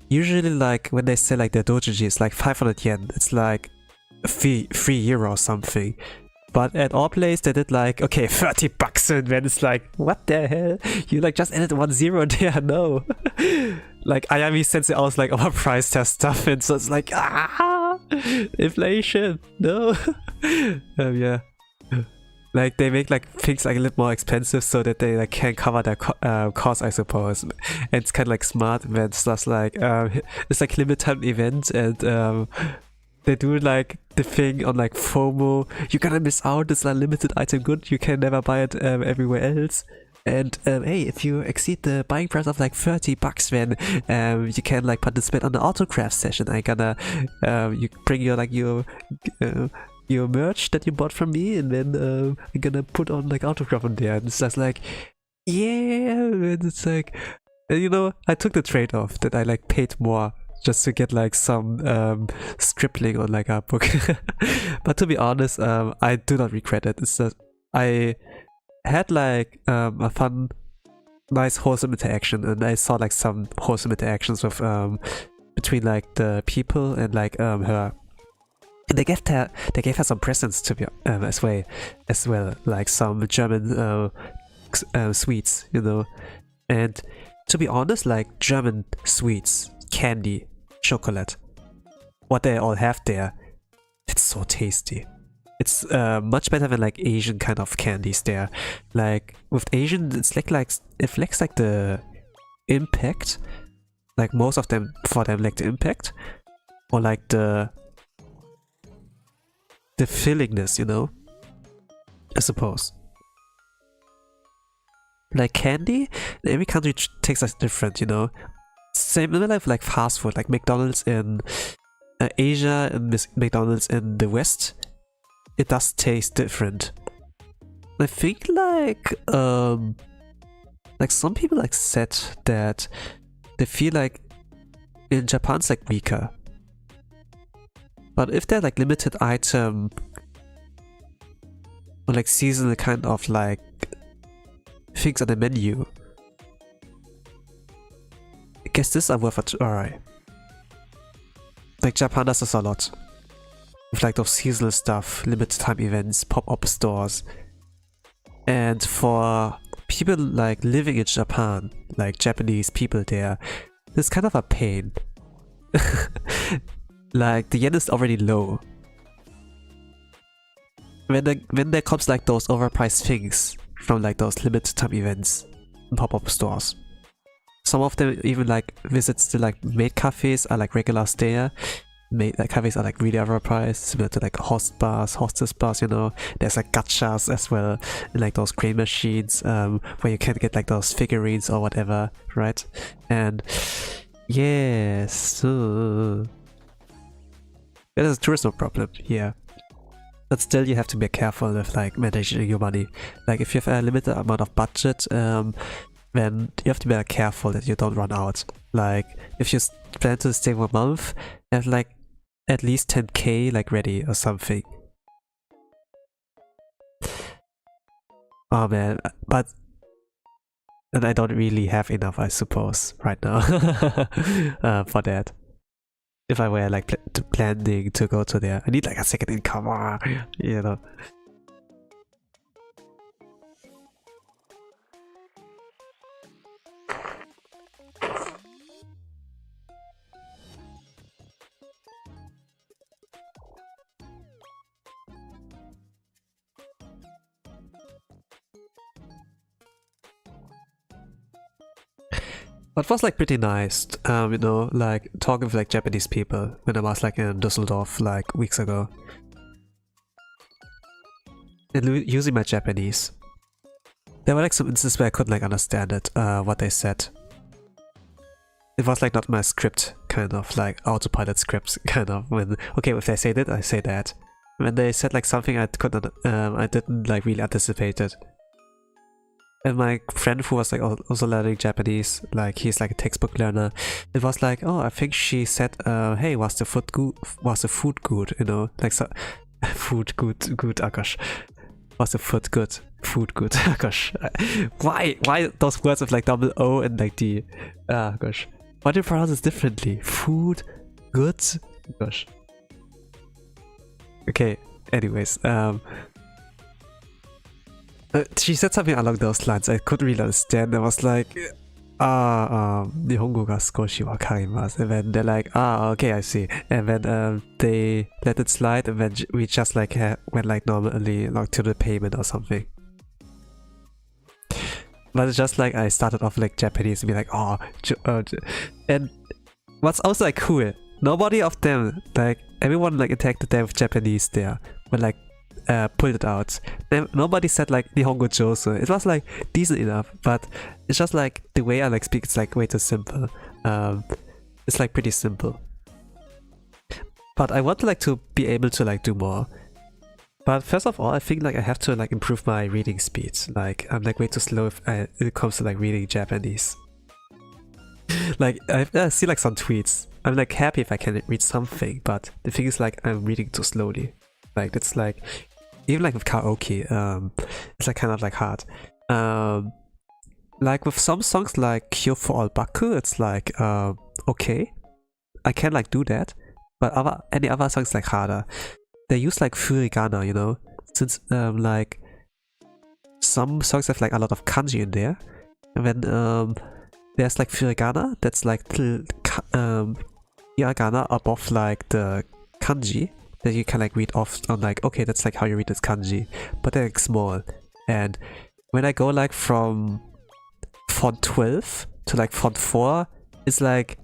usually like when they say like their doujinshi it's like 500 yen, it's like €3 or something. But at our place they did like, okay, 30 bucks, and then it's like, what the hell? You like just added 1 0 there, no. Like Ayami Sensei always like overpriced their stuff, and so it's like, ah, inflation, no. Yeah. Like they make like things like a little more expensive so that they like can cover their costs, I suppose. And it's kind of like smart events. That's like it's like limited time event, and they do like the thing on like FOMO. You're gonna miss out. It's a limited item good. You can never buy it everywhere else. And hey, if you exceed the buying price of like 30 bucks, then you can like participate on the autograph session. I gonna you bring your like your merch that you bought from me, and then I'm gonna put on like autograph on there, and it's just like, yeah, and it's like, and, you know, I took the trade-off that I like paid more just to get like some scribbling on like a book. But to be honest, I do not regret it. It's just I had like a fun, nice, wholesome interaction, and I saw like some wholesome interactions with between like the people and like her. And they gave her some presents to be as well, like some German sweets, you know. And to be honest, like German sweets, candy, chocolate, what they all have there, it's so tasty. It's much better than like Asian kind of candies there. Like with Asian, it's like it lacks like the impact. Like most of them, for them, lack the impact, or like the fillingness, you know, I suppose. Like candy, every country takes us different, you know. Same like fast food, like McDonald's in Asia and McDonald's in the West, it does taste different. I think like some people like said that they feel like in Japan it's like weaker. But if they're like limited item or like seasonal kind of like things on the menu, I guess this are worth a try. Like Japan does this a lot. With like those seasonal stuff, limited time events, pop-up stores. And for people like living in Japan, like Japanese people there, it's kind of a pain. Like the yen is already low. When there comes like those overpriced things from like those limited time events and pop-up stores. Some of them even like visits to like maid cafes are like regular there. Maid like cafes are like really overpriced, similar to like hostess bars, you know. There's like gachas as well, and like those crane machines where you can get like those figurines or whatever, right? And yes, it is a tourism problem, yeah. But still, you have to be careful with like managing your money. Like if you have a limited amount of budget, then you have to be careful that you don't run out. Like if you plan to stay for a month, have like at least 10k like ready or something. Oh man, but And I don't really have enough, I suppose, right now for that. If I were like planning to go to there, I need like a second income, you know. But it was like pretty nice, you know, like talking with like Japanese people when I was like in Düsseldorf like weeks ago. And using my Japanese. There were like some instances where I couldn't like understand it, what they said. It was like not my script, kind of like autopilot scripts, kind of. When okay, if they say that, I say that. When they said like something I couldn't, I didn't like really anticipate it. And my friend who was like also learning Japanese, like he's like a textbook learner, it was like, oh, I think she said, hey, was the food good? Was the food good? You know, like so, food good, oh gosh. Was the food good? Food good, oh gosh. Why those words with like double O and like D? Ah, gosh. Why do you pronounce this differently? Food good? Gosh. Okay, anyways, she said something along those lines. I couldn't really understand. I was like, Nihongo ga skoshi wakarimasu. And then they're like, okay, I see. And then they let it slide, and then we just like went like normally like to the payment or something. But it's just like I started off like Japanese and be like, and what's also like cool, nobody of them, like everyone like interacted there with Japanese there, but like pulled it out. Nobody said like Nihongo Josu. It was like decent enough, but it's just like the way I like speak, it's like way too simple. It's like pretty simple. But I want to like to be able to like do more. But first of all, I think like I have to like improve my reading speed. Like I'm like way too slow if it comes to like reading Japanese. Like I see like some tweets. I'm like happy if I can read something, but the thing is like I'm reading too slowly. Like it's like even like with karaoke, it's like kind of like hard. Like with some songs like Kyo for All Baku, it's like okay, I can like do that, but any other songs like harder. They use like furigana, you know, since like some songs have like a lot of kanji in there, and then there's like furigana that's like hiragana above like the kanji that you can like read off on like, okay, that's like how you read this kanji, but they're like small. And when I go like from font 12 to like font 4, it's like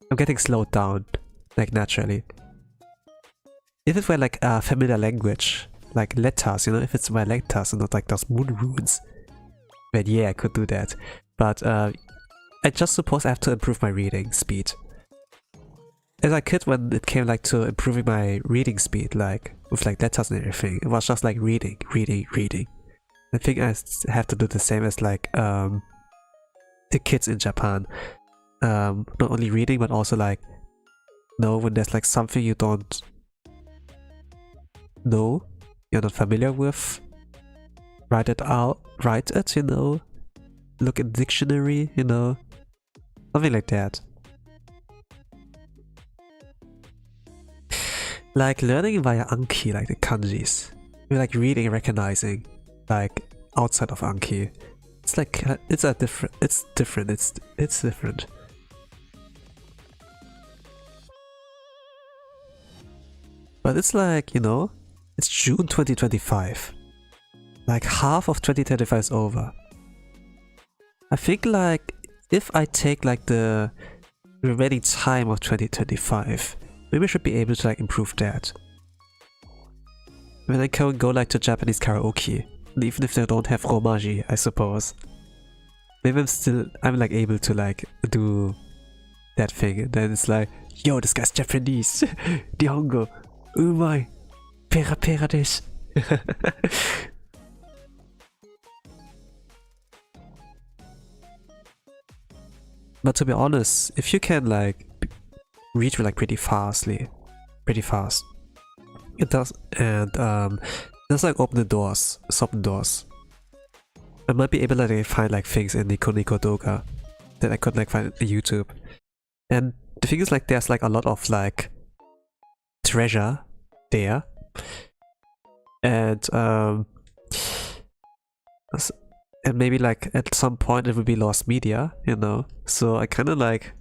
I'm getting slowed down like naturally. If it were like a familiar language, like letters, you know, if it's my letters and not like those moon runes, then yeah, I could do that. But I just suppose I have to improve my reading speed. As a kid, when it came like to improving my reading speed, like with like letters and everything, it was just like reading. I think I have to do the same as like the kids in Japan. Not only reading, but also like know when there's like something you don't know, you're not familiar with, write it out, you know, look in dictionary, you know, something like that. Like learning via Anki, like the kanjis, you're like reading and recognizing, like outside of Anki. It's like it's different. But it's like, you know, it's June 2025. Like half of 2025 is over. I think like if I take like the remaining time of 2025, maybe I should be able to like improve that. When I can go like to Japanese karaoke, even if they don't have romaji, I suppose. Maybe I'm like able to like do that thing, and then it's like, yo, this guy's Japanese. Nihongo, umai, pera pera desu. But to be honest, if you can like read like pretty fast, it does, and does like open the doors, I might be able to like, find like things in Nico Nico Doga that I could like find on YouTube. And the thing is like there's like a lot of like treasure there. And maybe like at some point it will be lost media, you know. So I kinda like,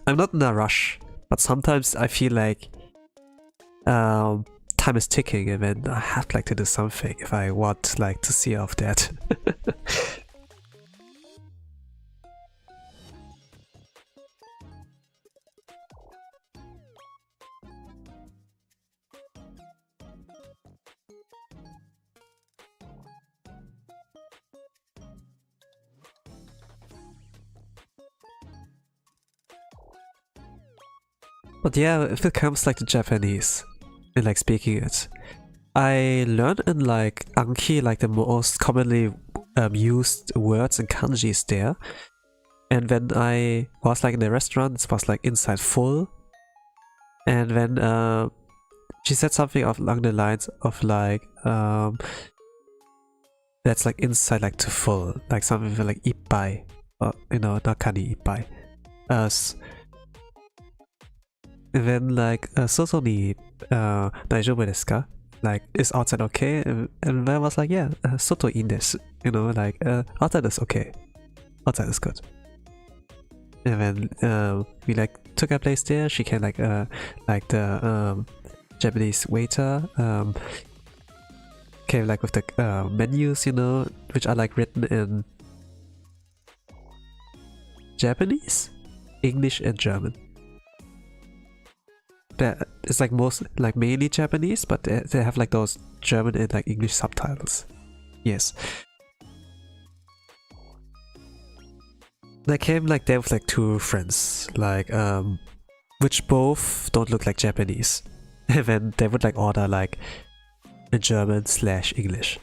I'm not in a rush, but sometimes I feel like time is ticking and then I have like to do something if I want like to see off that. But yeah, if it comes like to Japanese and like speaking it, I learned in like Anki like the most commonly used words and kanjis there. And when I was like in the restaurant, it was like inside full. And then she said something along the lines of like that's like inside like to full, like something like ippai, you know, nakani ippai. And then like soso ni daijoubu desu ka? Like, is outside okay? And then I was like, yeah, soto ii desu. You know, like outside is okay. Outside is good. And then we like took our place there. She came like the Japanese waiter came like with the menus, you know, which are like written in Japanese, English, and German. It's like mainly Japanese, but they have like those German and like English subtitles. Yes. I came like there with like two friends, like which both don't look like Japanese. And then they would like order like in German / English.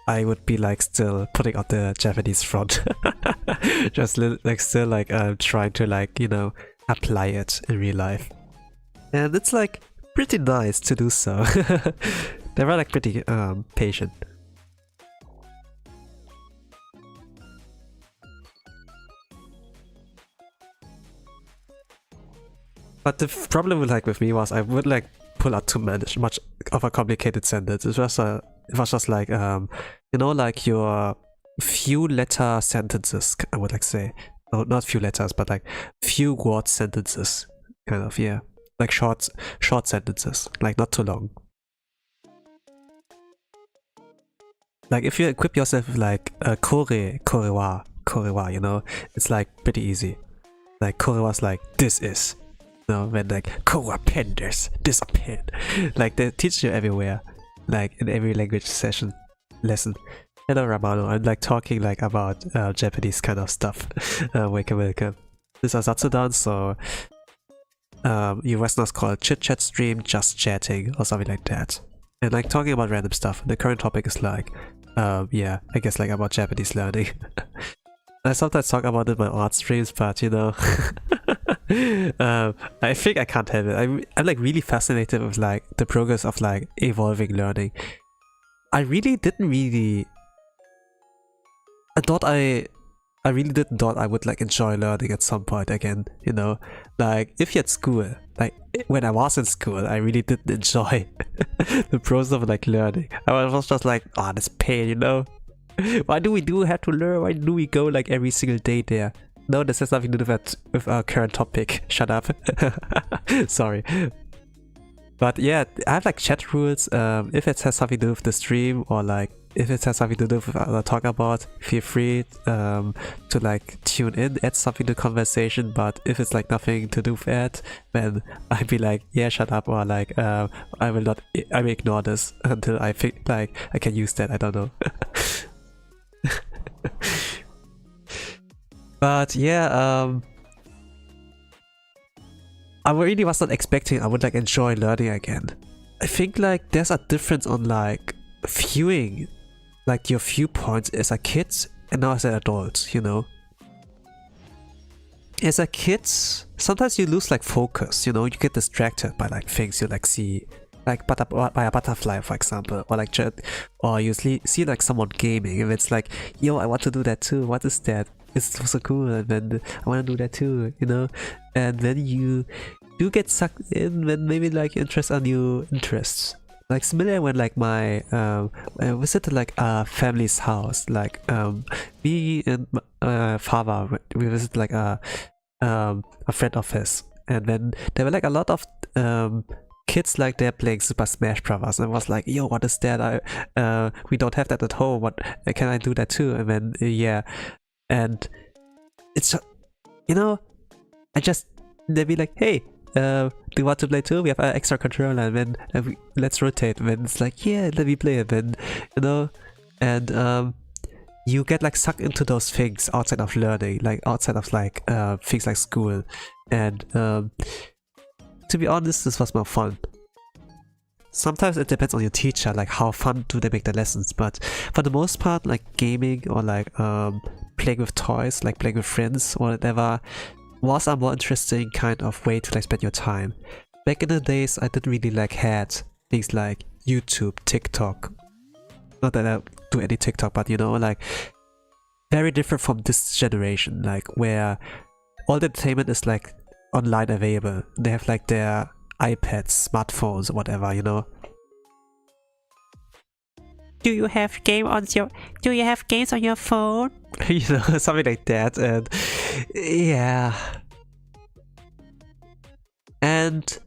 I would be like still putting out the Japanese front. Just like still like trying to like, you know, apply it in real life. And it's like pretty nice to do so. They were like pretty patient. But the problem with me was I would like pull out too much of a complicated sentence. It was just like you know, like your few letter sentences, I would like say. No, not few letters, but like few word sentences, kind of, yeah. Like short sentences, like not too long. Like if you equip yourself with like korewa, you know, it's like pretty easy. Like korewa's like this is, you know, when like korewa pen this a pen. Like they teach you everywhere, like in every language lesson. Hello Ramano, I'm like talking like about Japanese kind of stuff. Welcome. This is Zatsudan, so you Westerners call it Chit Chat stream, just chatting, or something like that. And like talking about random stuff. The current topic is like, yeah, I guess like about Japanese learning. I sometimes talk about it in my art streams, but you know, I think I can't have it. I'm like really fascinated with like the progress of like evolving learning. I really didn't thought I would like enjoy learning at some point again, you know? Like, if you're at school, like, when I was in school, I really didn't enjoy the process of like learning. I was just like, oh, this pain, you know? Why do we have to learn? Why do we go like every single day there? No, this has nothing to do with our current topic. Shut up. Sorry. But yeah, I have like chat rules. If it has something to do with the stream, or like if it has something to do with what I talk about, feel free to like tune in, add something to the conversation. But if it's like nothing to do with it, then I'd be like, yeah, shut up, or like I will ignore this until I think like I can use that. I don't know. But yeah, I really was not expecting I would like enjoy learning again. I think like there's a difference on like viewing like your viewpoints as a kid and now as an adult, you know. As a kid, sometimes you lose like focus, you know, you get distracted by like things you like see like by a butterfly, for example, or like or you see like someone gaming, and it's like, yo, I want to do that too. What is that? It's so cool, and then I want to do that too, you know. And then you do get sucked in when maybe like interests are new interests. Like similar when like I visited like a family's house, like me and my father, we visited like a friend of his, and then there were like a lot of kids like they're playing Super Smash Brothers, and I was like, yo, what is that? We don't have that at home. What can I do that too? And then yeah, and it's, you know, they'd be like, hey, do you want to play too? We have an extra controller, and then let's rotate. And then it's like, yeah, let me play it. Then, you know, and you get like sucked into those things outside of learning, like outside of like things like school. And to be honest, this was more fun. Sometimes it depends on your teacher, like how fun do they make the lessons, but for the most part, like gaming or like playing with toys, like playing with friends or whatever, was a more interesting kind of way to like spend your time. Back in the days, I didn't really like had things like YouTube, TikTok. Not that I do any TikTok, but you know, like very different from this generation, like where all the entertainment is like online available. They have like their iPads, smartphones, or whatever, you know. Do you have games on your phone? You know, something like that. And yeah, and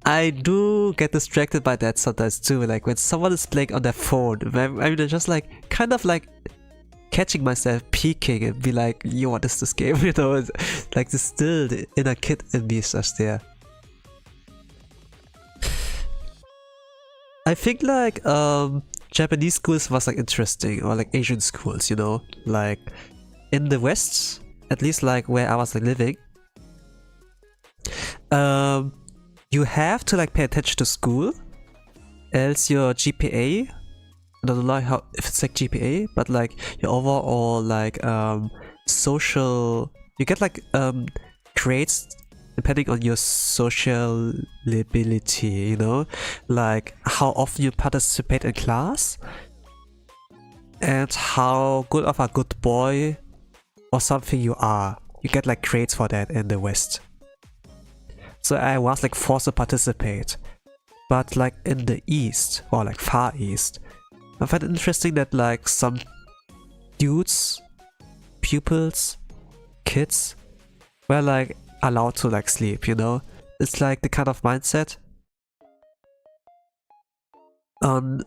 I do get distracted by that sometimes too. Like when someone is playing on their phone, I'm just like kind of like catching myself peeking and be like, yo, what is this game? You know, it's like the inner kid in me is just there. I think like Japanese schools was like interesting, or like Asian schools, you know, like in the West, at least like where I was like living, you have to like pay attention to school, else your GPA, I don't know how if it's like GPA, but like your overall like social, you get like grades depending on your social ability, you know, like how often you participate in class and how good of a good boy or something you are. You get like grades for that in the West. So I was like forced to participate. But like in the East, or like Far East, I find it interesting that like some dudes, pupils, kids were like allowed to like sleep, you know? It's like the kind of mindset on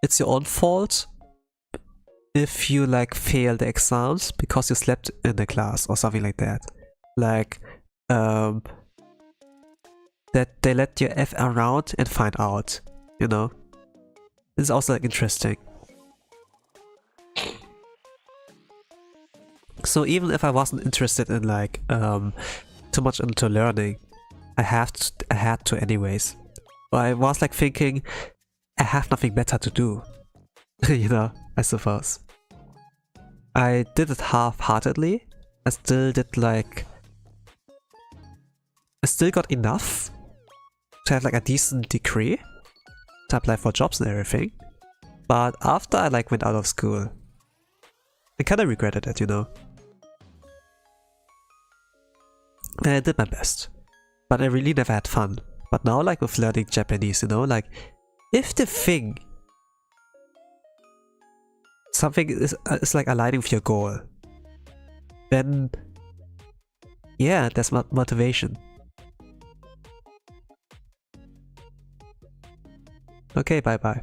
it's your own fault if you like fail the exams because you slept in the class or something like that. Like that they let you F around and find out, you know? It's also like interesting. So even if I wasn't interested in like too much into learning, I had to anyways. But I was like thinking, I have nothing better to do, you know, I suppose. I did it half-heartedly. I still got enough to have like a decent degree to apply for jobs and everything. But after I like went out of school, I kinda regretted it, you know. And I did my best, but I really never had fun. But now, like with learning Japanese, you know, like if the something is like aligning with your goal, then yeah, that's motivation. Okay, bye bye.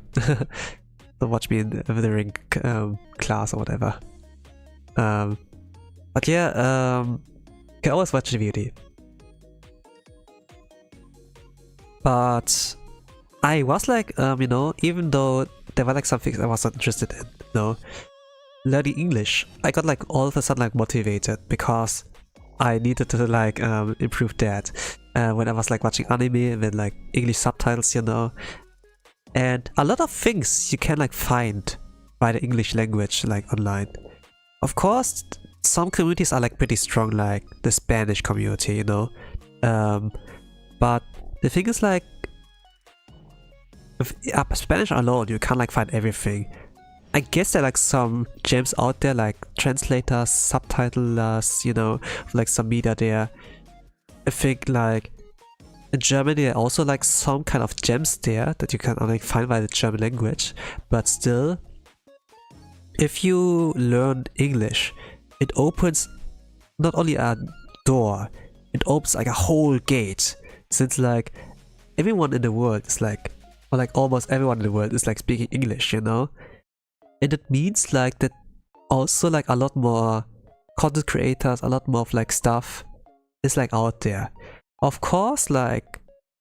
Don't watch me in the ring class or whatever. But yeah, you can always watch the VOD. But I was like, you know, even though there were like some things I wasn't interested in, you know, learning English, I got like all of a sudden like motivated because I needed to like improve that. When I was like watching anime with like English subtitles, you know, and a lot of things you can like find by the English language like online. Of course, some communities are like pretty strong, like the Spanish community, you know, but the thing is like, with Spanish alone, you can't like find everything. I guess there are like some gems out there, like translators, subtitlers, you know, like some media there. I think like in Germany there are also like some kind of gems there that you can like find by the German language, but still, if you learn English, it opens not only a door, it opens like a whole gate, since like everyone in the world is like, or like almost everyone in the world is like speaking English, you know? And it means like that also like a lot more content creators, a lot more of like stuff is like out there. Of course, like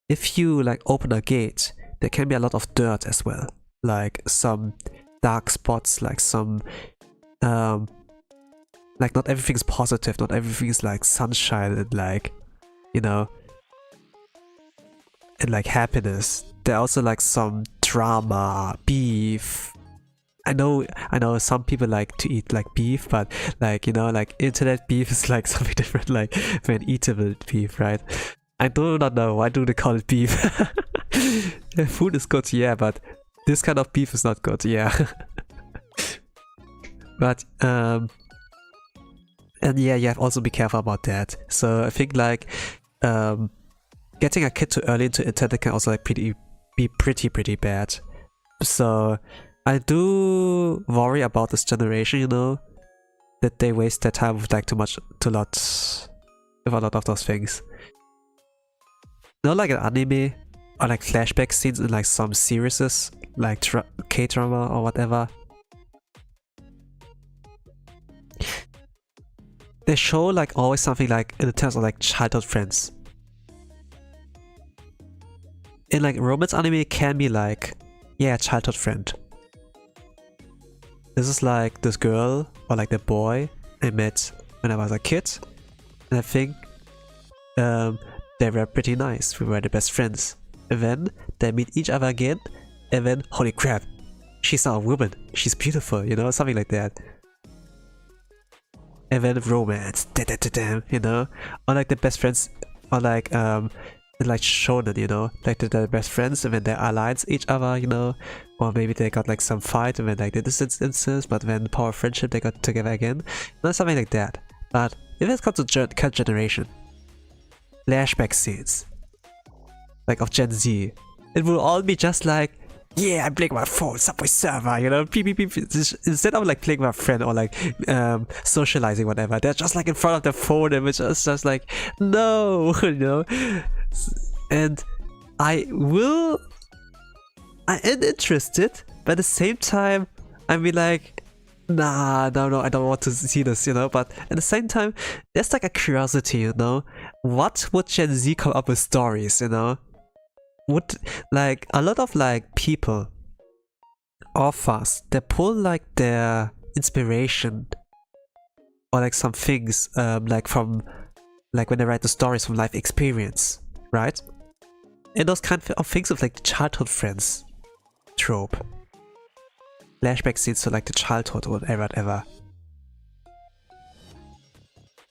if you like open a gate, there can be a lot of dirt as well, like some dark spots, like some like not everything's positive, not everything's like sunshine and like, you know, and like happiness. There are also like some drama, beef. I know some people like to eat like beef, but like, you know, like internet beef is like something different, like when eatable beef, right? I do not know, why do they call it beef? Food is good, yeah, but this kind of beef is not good, yeah. But and yeah, you have also be careful about that. So I think like getting a kid too early into internet can also like be pretty bad. So I do worry about this generation, you know, that they waste their time with like with a lot of those things. You know, like an anime or like flashback scenes in like some series, like K-drama or whatever. They show like always something like in terms of like childhood friends. In like romance anime, it can be like, yeah, childhood friend. This is like this girl or like the boy I met when I was a kid, and I think they were pretty nice. We were the best friends. And then they meet each other again, and then holy crap, she's not a woman, she's beautiful, you know, something like that. And then romance, you know, or like the best friends, or like like shonen, you know, like they're best friends and then they alliance each other, you know, or maybe they got like some fight and then like the distances, but then power of friendship they got together again, not something like that. But if it comes to current generation, flashback scenes, like of Gen Z, it will all be just like, yeah, I'm playing my phone, Subway server, you know, beep, beep, beep. Instead of like playing with a friend or like socializing, whatever, they're just like in front of the phone and it's just like, no, you know. And I'm interested, but at the same time, I mean like, nah, no, I don't want to see this, you know. But at the same time, there's like a curiosity, you know. What would Gen Z come up with stories, you know? Would like a lot of like people of us, they pull like their inspiration or like some things like from like when they write the stories from life experience, right? And those kind of things of like childhood friends trope, flashback scenes to like the childhood or whatever.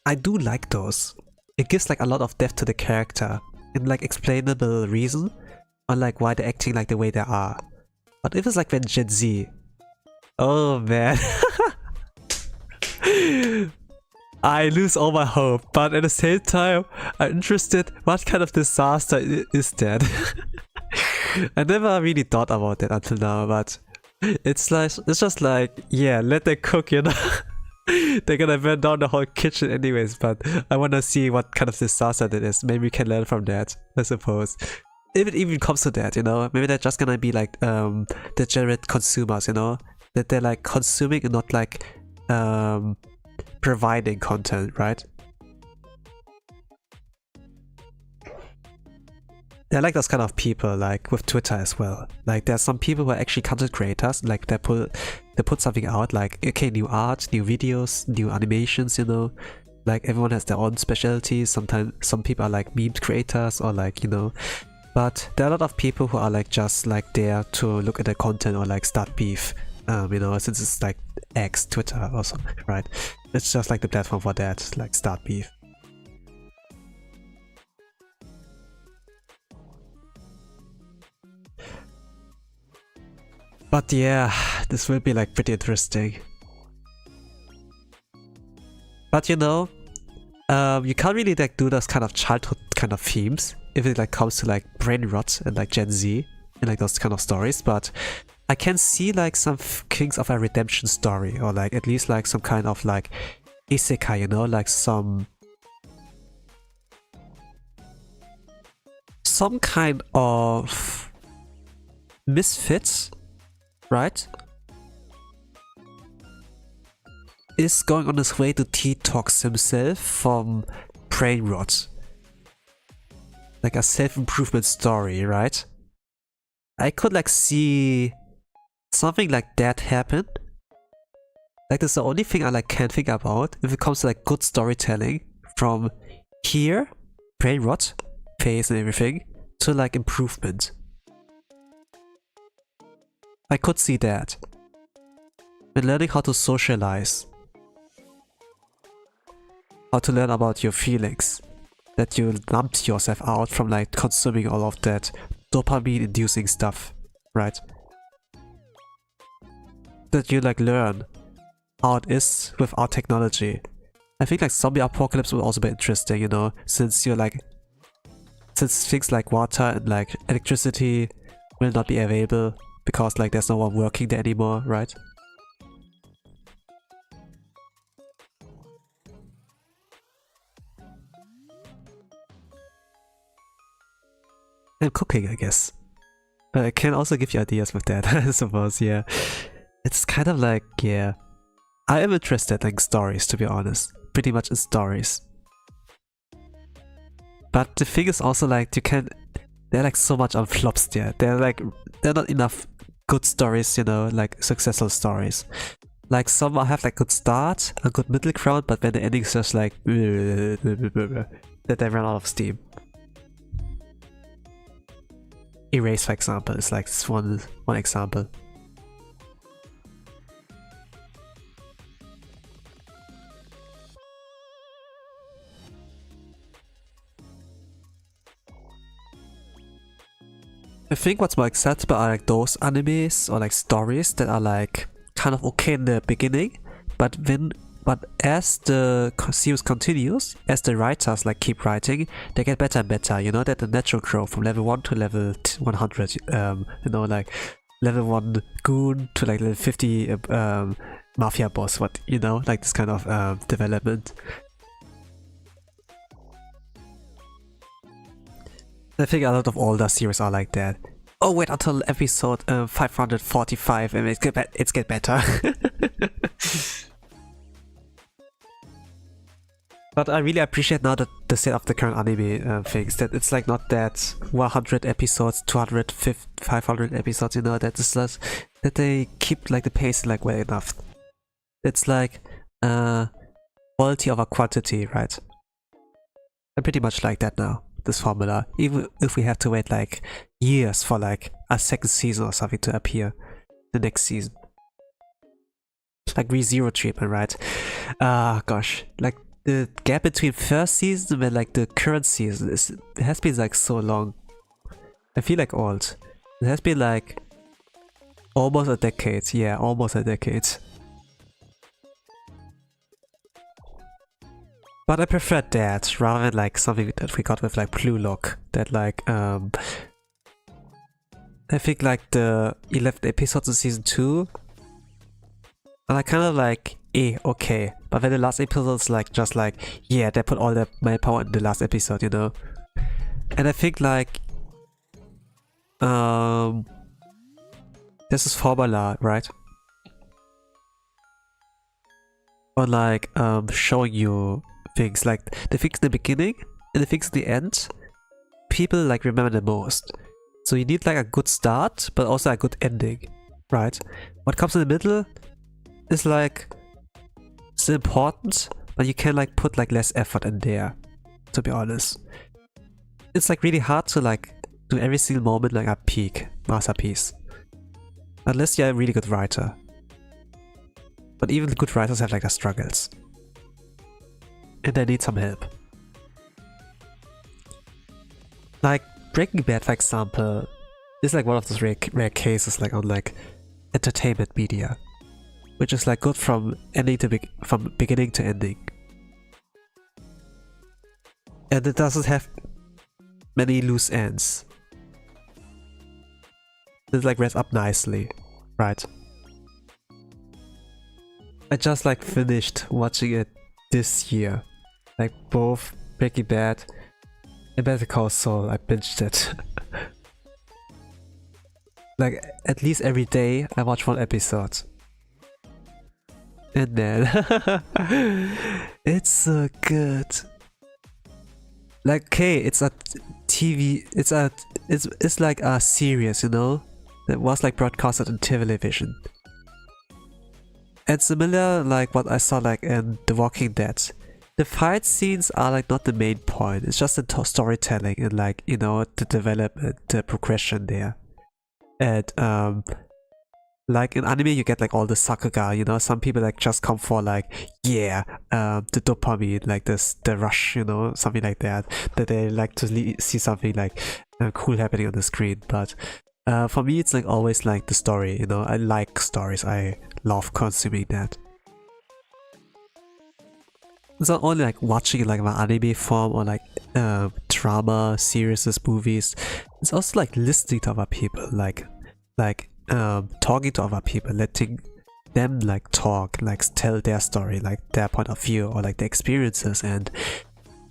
I do like those. It gives like a lot of depth to the character and like explainable reason on like why they're acting like the way they are. But if it's like when Gen Z, oh man, I lose all my hope. But at the same time, I'm interested what kind of disaster is that. I never really thought about that until now, but it's just like, yeah, let them cook, you know. They're gonna burn down the whole kitchen anyways, but I wanna see what kind of disaster that is. Maybe we can learn from that, I suppose. If it even comes to that, you know, maybe they're just gonna be like degenerate consumers, you know, that they're like consuming and not like providing content, right? They're like those kind of people, like with Twitter as well. Like there's some people who are actually content creators, like they put something out, like okay, new art, new videos, new animations, you know. Like everyone has their own specialties. Sometimes some people are like meme creators or like, you know. But there are a lot of people who are like just like there to look at the content or like start beef, you know, since it's like X, Twitter or something, right? It's just like the platform for that, like start beef. But yeah, this will be like pretty interesting. But you know, you can't really like do those kind of childhood kind of themes if it like comes to like brain rot and like Gen Z and like those kind of stories. But I can see like some things of a redemption story, or like at least like some kind of like isekai, you know, like some kind of misfits, right? Is going on his way to detox himself from brain rot. Like a self-improvement story, right? I could like see something like that happen. Like that's the only thing I like can think about if it comes to like good storytelling from here, brain rot phase and everything, to like improvement. I could see that. And learning how to socialize. How to learn about your feelings. That you numbed yourself out from like consuming all of that dopamine inducing stuff, right? That you like learn how it is without technology. I think like zombie apocalypse will also be interesting, you know, since you're like, since things like water and like electricity will not be available because like there's no one working there anymore, right? And cooking, I guess. But I can also give you ideas with that, I suppose, yeah. It's kind of like, yeah. I am interested in stories, to be honest. Pretty much in stories. But the thing is also like, you can... There are like so much on flops there. There are not enough good stories, you know, like successful stories. Like some have like good start, a good middle ground, but then the ending is just like... that they run out of steam. Erase, for example, is like one example. I think what's more acceptable are like those animes or like stories that are like kind of okay in the beginning, but as the series continues, as the writers like keep writing, they get better and better, you know, that the natural growth from level 1 to level 100, you know, like level 1 goon to like level 50 mafia boss, what, you know, like this kind of development. I think a lot of older series are like that. Oh, wait until episode 545 and it's get better. But I really appreciate now that the state of the current anime things, that it's like not that 100 episodes, 200, 500 episodes, you know, that it's less, that they keep like the pace like well enough. It's like quality over quantity, right? I pretty much like that now, this formula, even if we have to wait like years for like a second season or something to appear the next season. Like ReZero treatment, right? Gosh, like the gap between first season and like the current season it has been like so long. I feel like old. It has been like almost a decade. Yeah, almost a decade. But I prefer that rather than like something that we got with like Blue Lock. That like I think like the 11 episodes in season 2 are like kind of like okay, but then the last episode is like just like, yeah, they put all the manpower in the last episode, you know. And I think like this is formula, right? Or like showing you things like the things in the beginning and the things in the end, people like remember the most. So you need like a good start, but also a good ending, right? What comes in the middle is like still important, but you can like put like less effort in there, to be honest. It's like really hard to like do every single moment like a peak masterpiece, unless you're a really good writer. But even the good writers have like their struggles, and they need some help. Like Breaking Bad, for example, is like one of those rare cases like on like entertainment media, which is like good from from beginning to ending. And it doesn't have many loose ends. It like wraps up nicely, right? I just like finished watching it this year, like both Breaking Bad and Better Call Saul. I binged it. Like at least every day I watch one episode. And then it's so good. Like okay, it's a TV, it's like a series, you know, that was like broadcasted on television. And similar like what I saw like in The Walking Dead. The fight scenes are like not the main point, it's just the storytelling and like, you know, the development, the progression there. And like in anime you get like all the sakuga, you know, some people like just come for like, yeah, the dopamine, like this, the rush, you know, something like that they like to see something like cool happening on the screen. But for me it's like always like the story, you know, I like stories, I love consuming that. It's not only like watching like my anime form or like drama, series, movies, it's also like listening to other people, like talking to other people, letting them like talk, like tell their story, like their point of view or like their experiences. And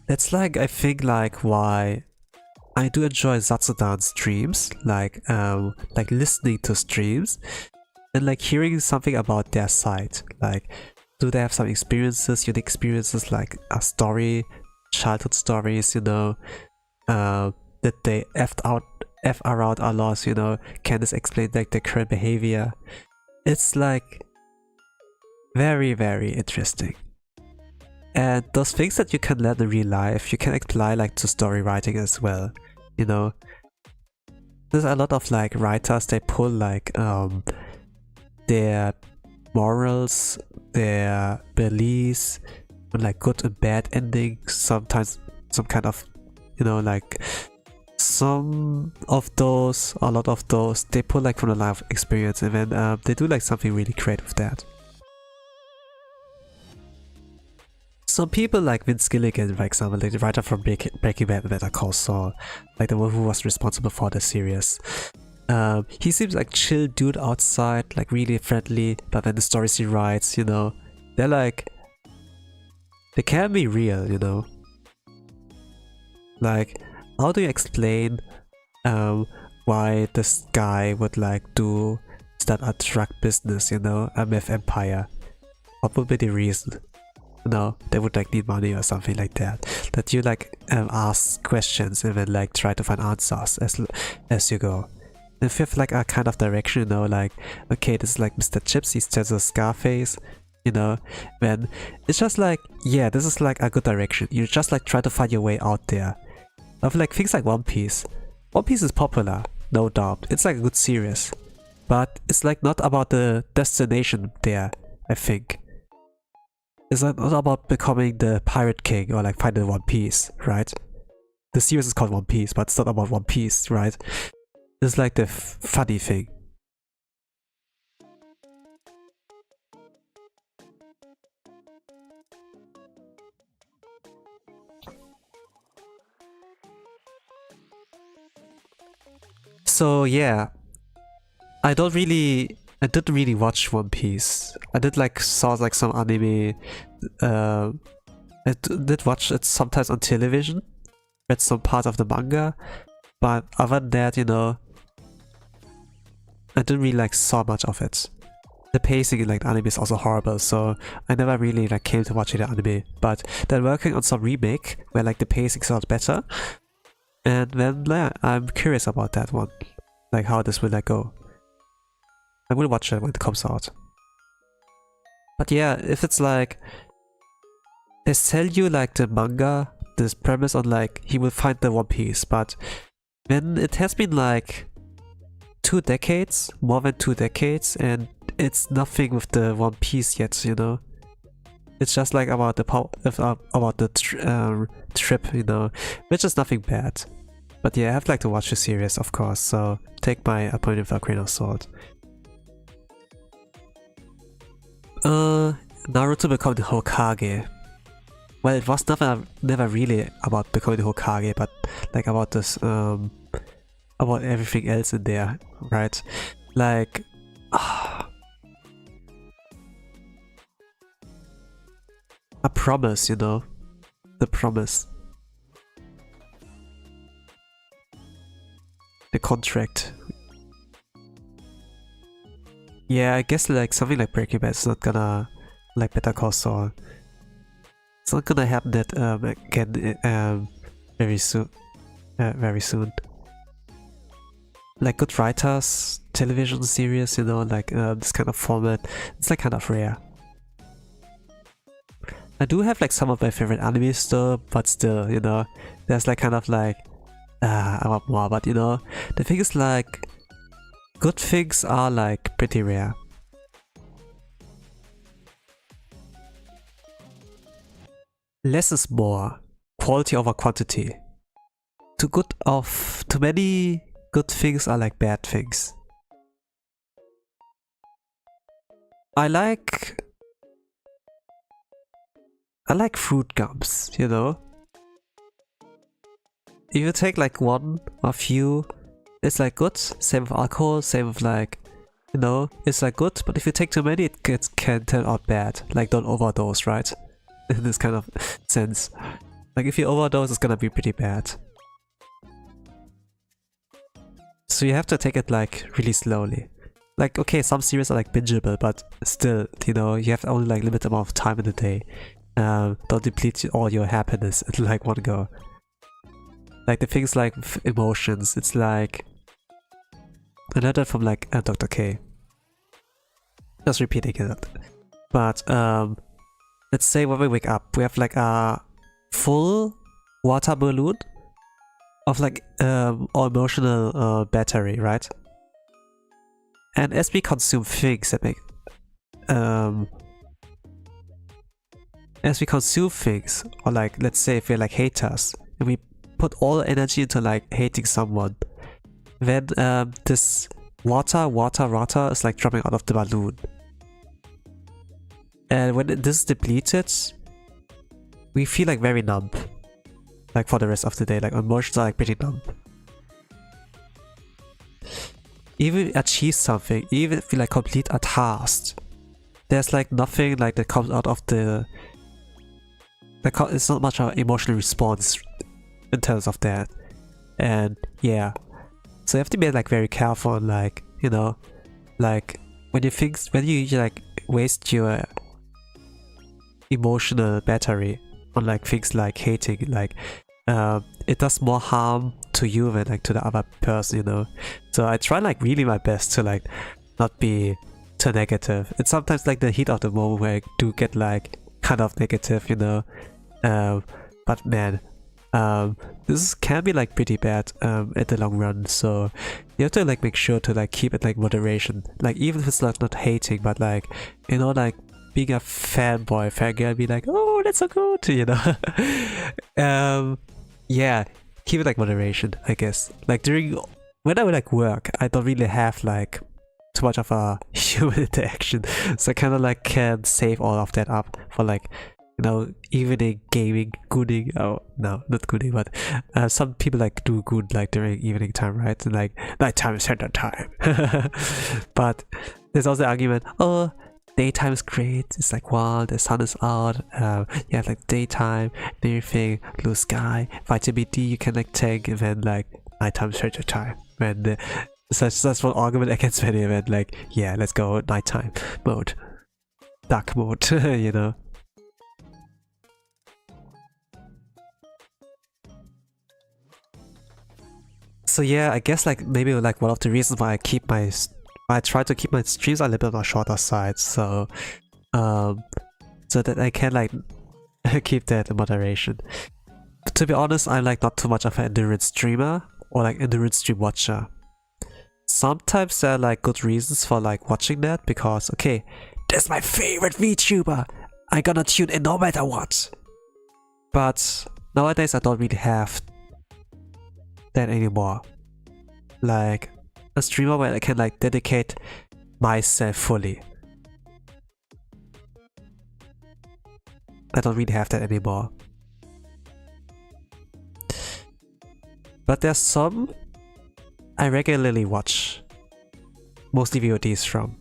that's like I think like why I do enjoy Zatsudan streams, like listening to streams and like hearing something about their side. Like do they have some experiences, unique experiences, like a story, childhood stories, you know, that they F around a lot, you know, can this explain like their current behavior? It's like very, very interesting. And those things that you can learn in real life, you can apply like to story writing as well, you know. There's a lot of like writers, they pull like their morals, their beliefs, and like good and bad endings, sometimes some kind of, you know, like some of those, a lot of those, they pull like from the life experience, and then they do like something really great with that. Some people like Vince Gilligan, for example, like the writer from Breaking Bad and Better Call Saul, like the one who was responsible for the series. He seems like chill dude outside, like really friendly, but then the stories he writes, you know, they're like, they can be real, you know. Like, how do you explain why this guy would like start a drug business, you know, a meth empire? What would be the reason? You know, they would like need money or something like that. That you like ask questions and then like try to find answers as you go. And if you have like a kind of direction, you know, like, okay, this is like Mr. Chips, he's just a Scarface, you know, then it's just like, yeah, this is like a good direction. You just like try to find your way out there. I feel like things like One Piece. One Piece is popular, no doubt. It's like a good series. But it's like not about the destination there, I think. It's like not about becoming the Pirate King or like finding One Piece, right? The series is called One Piece, but it's not about One Piece, right? It's like the funny thing. So yeah, I didn't really watch One Piece. I did like saw like some anime. I did watch it sometimes on television, read some part of the manga, but other than that, you know, I didn't really like saw much of it. The pacing in like the anime is also horrible, so I never really like came to watching the anime. But they're working on some remake where like the pacing is a lot better. And then yeah, I'm curious about that one, like how this will like go. I will watch it when it comes out. But yeah, if it's like they sell you like the manga, this premise on like he will find the One Piece, but when it has been like 2 decades, more than 2 decades, and it's nothing with the One Piece yet, you know. It's just like about the trip, you know, which is nothing bad. But yeah, I have like to watch the series, of course, so take my opinion with a grain of salt. Naruto becoming the Hokage. Well, it was never really about becoming the Hokage, but like about this, about everything else in there, right? Like, a promise, you know, the promise, the contract. Yeah, I guess like something like Breaking Bad is not gonna, like Better Call Saul, it's not gonna happen that again very soon. Very soon. Like good writers, television series, you know, like this kind of format, it's like kind of rare. I do have like some of my favorite animes though, but still, you know, there's like kind of like, I want more, but you know, the thing is like, good things are like pretty rare. Less is more, quality over quantity. Too many good things are like bad things. I like fruit gums, you know? If you take like one or few, it's like good. Same with alcohol, same with like, you know, it's like good. But if you take too many, it can turn out bad. Like don't overdose, right? In this kind of sense. Like if you overdose, it's gonna be pretty bad. So you have to take it like really slowly. Like, okay, some series are like bingeable, but still, you know, you have only like limited amount of time in the day. Don't deplete all your happiness in like one go. Like the things like emotions, it's like, I learned that from like Dr. K. Just repeating it. But let's say when we wake up, we have like a full water balloon of like our emotional battery, right? And as we consume things that make as we consume things, or like let's say if we're like haters and we put all the energy into like hating someone, then this water is like dropping out of the balloon. And when this is depleted, we feel like very numb. Like for the rest of the day, like emotions are like pretty numb. Even if we achieve something, even if we like complete a task, there's like nothing like that comes out of the... it's not much of an emotional response in terms of that. And yeah, so you have to be like very careful, like, you know, like when you like waste your emotional battery on like things like hating, like it does more harm to you than like to the other person, you know. So I try like really my best to like not be too negative. It's sometimes like the heat of the moment where I do get like kind of negative, you know. But man, this can be like pretty bad at the long run. So you have to like make sure to like keep it like moderation. Like even if it's like not hating, but like, you know, like being a fanboy, fangirl, be like, oh, that's so good, you know. Yeah, keep it like moderation, I guess. Like when I would like work, I don't really have like too much of a human interaction, so I kind of like can save all of that up for like, you know, evening gaming, gooning. Oh no, not gooning, but some people like do good like during evening time, right? And like nighttime is center time. But there's also the argument, oh, daytime is great, it's like wild, the sun is out, you have like daytime, everything, blue sky, vitamin D you can like take, and then like nighttime is center time. And that's one argument against many event, like, yeah, let's go nighttime mode, dark mode, you know. So yeah, I guess like maybe like one of the reasons why I try to keep my streams a little bit on the shorter side, so so that I can like keep that in moderation. But to be honest, I'm like not too much of an endurance streamer or like endurance stream watcher. Sometimes there are like good reasons for like watching that, because okay, that's my favorite VTuber, I'm gonna tune in no matter what. But nowadays I don't really have that anymore. Like a streamer where I can like dedicate myself fully. I don't really have that anymore. But there's some I regularly watch, mostly VODs from.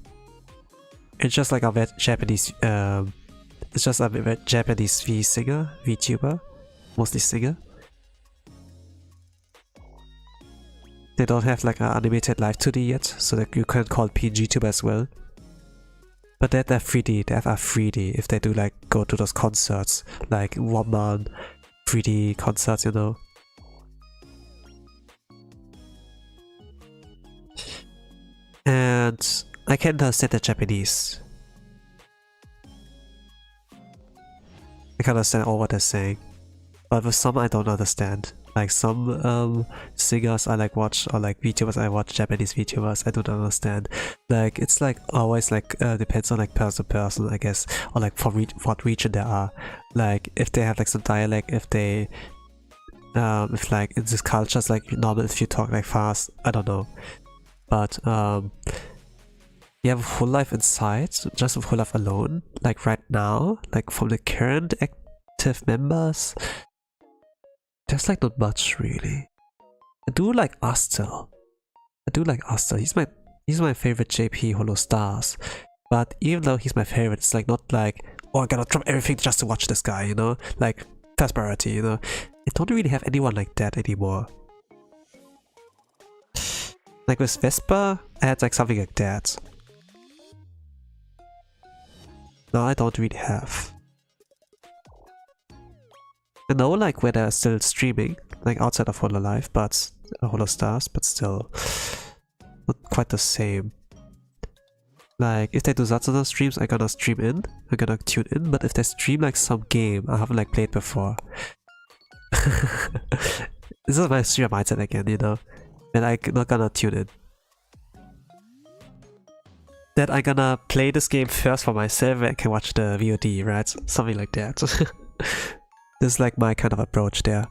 It's just like a Japanese, it's just a Japanese VTuber, mostly singer. They don't have like an animated live 2D yet, so that you can call PGTuber as well. But they're 3D, they have a 3D if they do like go to those concerts, like 1-man 3D concerts, you know. And I can understand the Japanese. I can understand all what they're saying. But with some I don't understand. Like some singers I like watch, or like VTubers I watch, Japanese VTubers, I don't understand. Like it's like always like depends on like person to person, I guess, or like from what region they are. Like if they have like some dialect, if they if like in this culture it's like normal if you talk like fast, I don't know. But you have a whole life inside, just a whole life alone. Like right now, like from the current active members, there's like not much really. I do like Astel. He's my favorite JP Holo Stars. But even though he's my favorite, it's like not like, oh, I gotta drop everything just to watch this guy, you know? Like first priority, you know? I don't really have anyone like that anymore. Like with Vespa, I had like something like that. No, I don't really have. I know like where they're still streaming, like outside of Holo Live, but Holo Stars, but still not quite the same. Like if they do Zatsudan streams, I'm gonna stream in, I'm gonna tune in, but if they stream like some game I haven't like played before. This is my streamer mindset again, you know? And I'm not gonna tune in. That I'm gonna play this game first for myself and I can watch the VOD, right? Something like that. This is like my kind of approach there.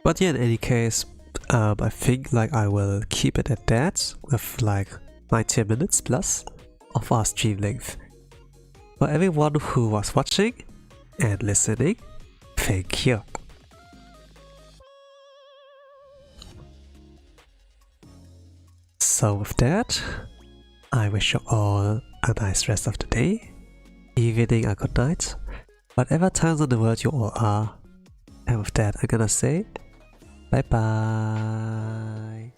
But yeah, in any case, I think like I will keep it at that with like 90 minutes plus of our stream length. For everyone who was watching and listening, thank you. So with that, I wish you all a nice rest of the day, evening or good night, whatever times of the world you all are. And with that, I'm gonna say bye bye.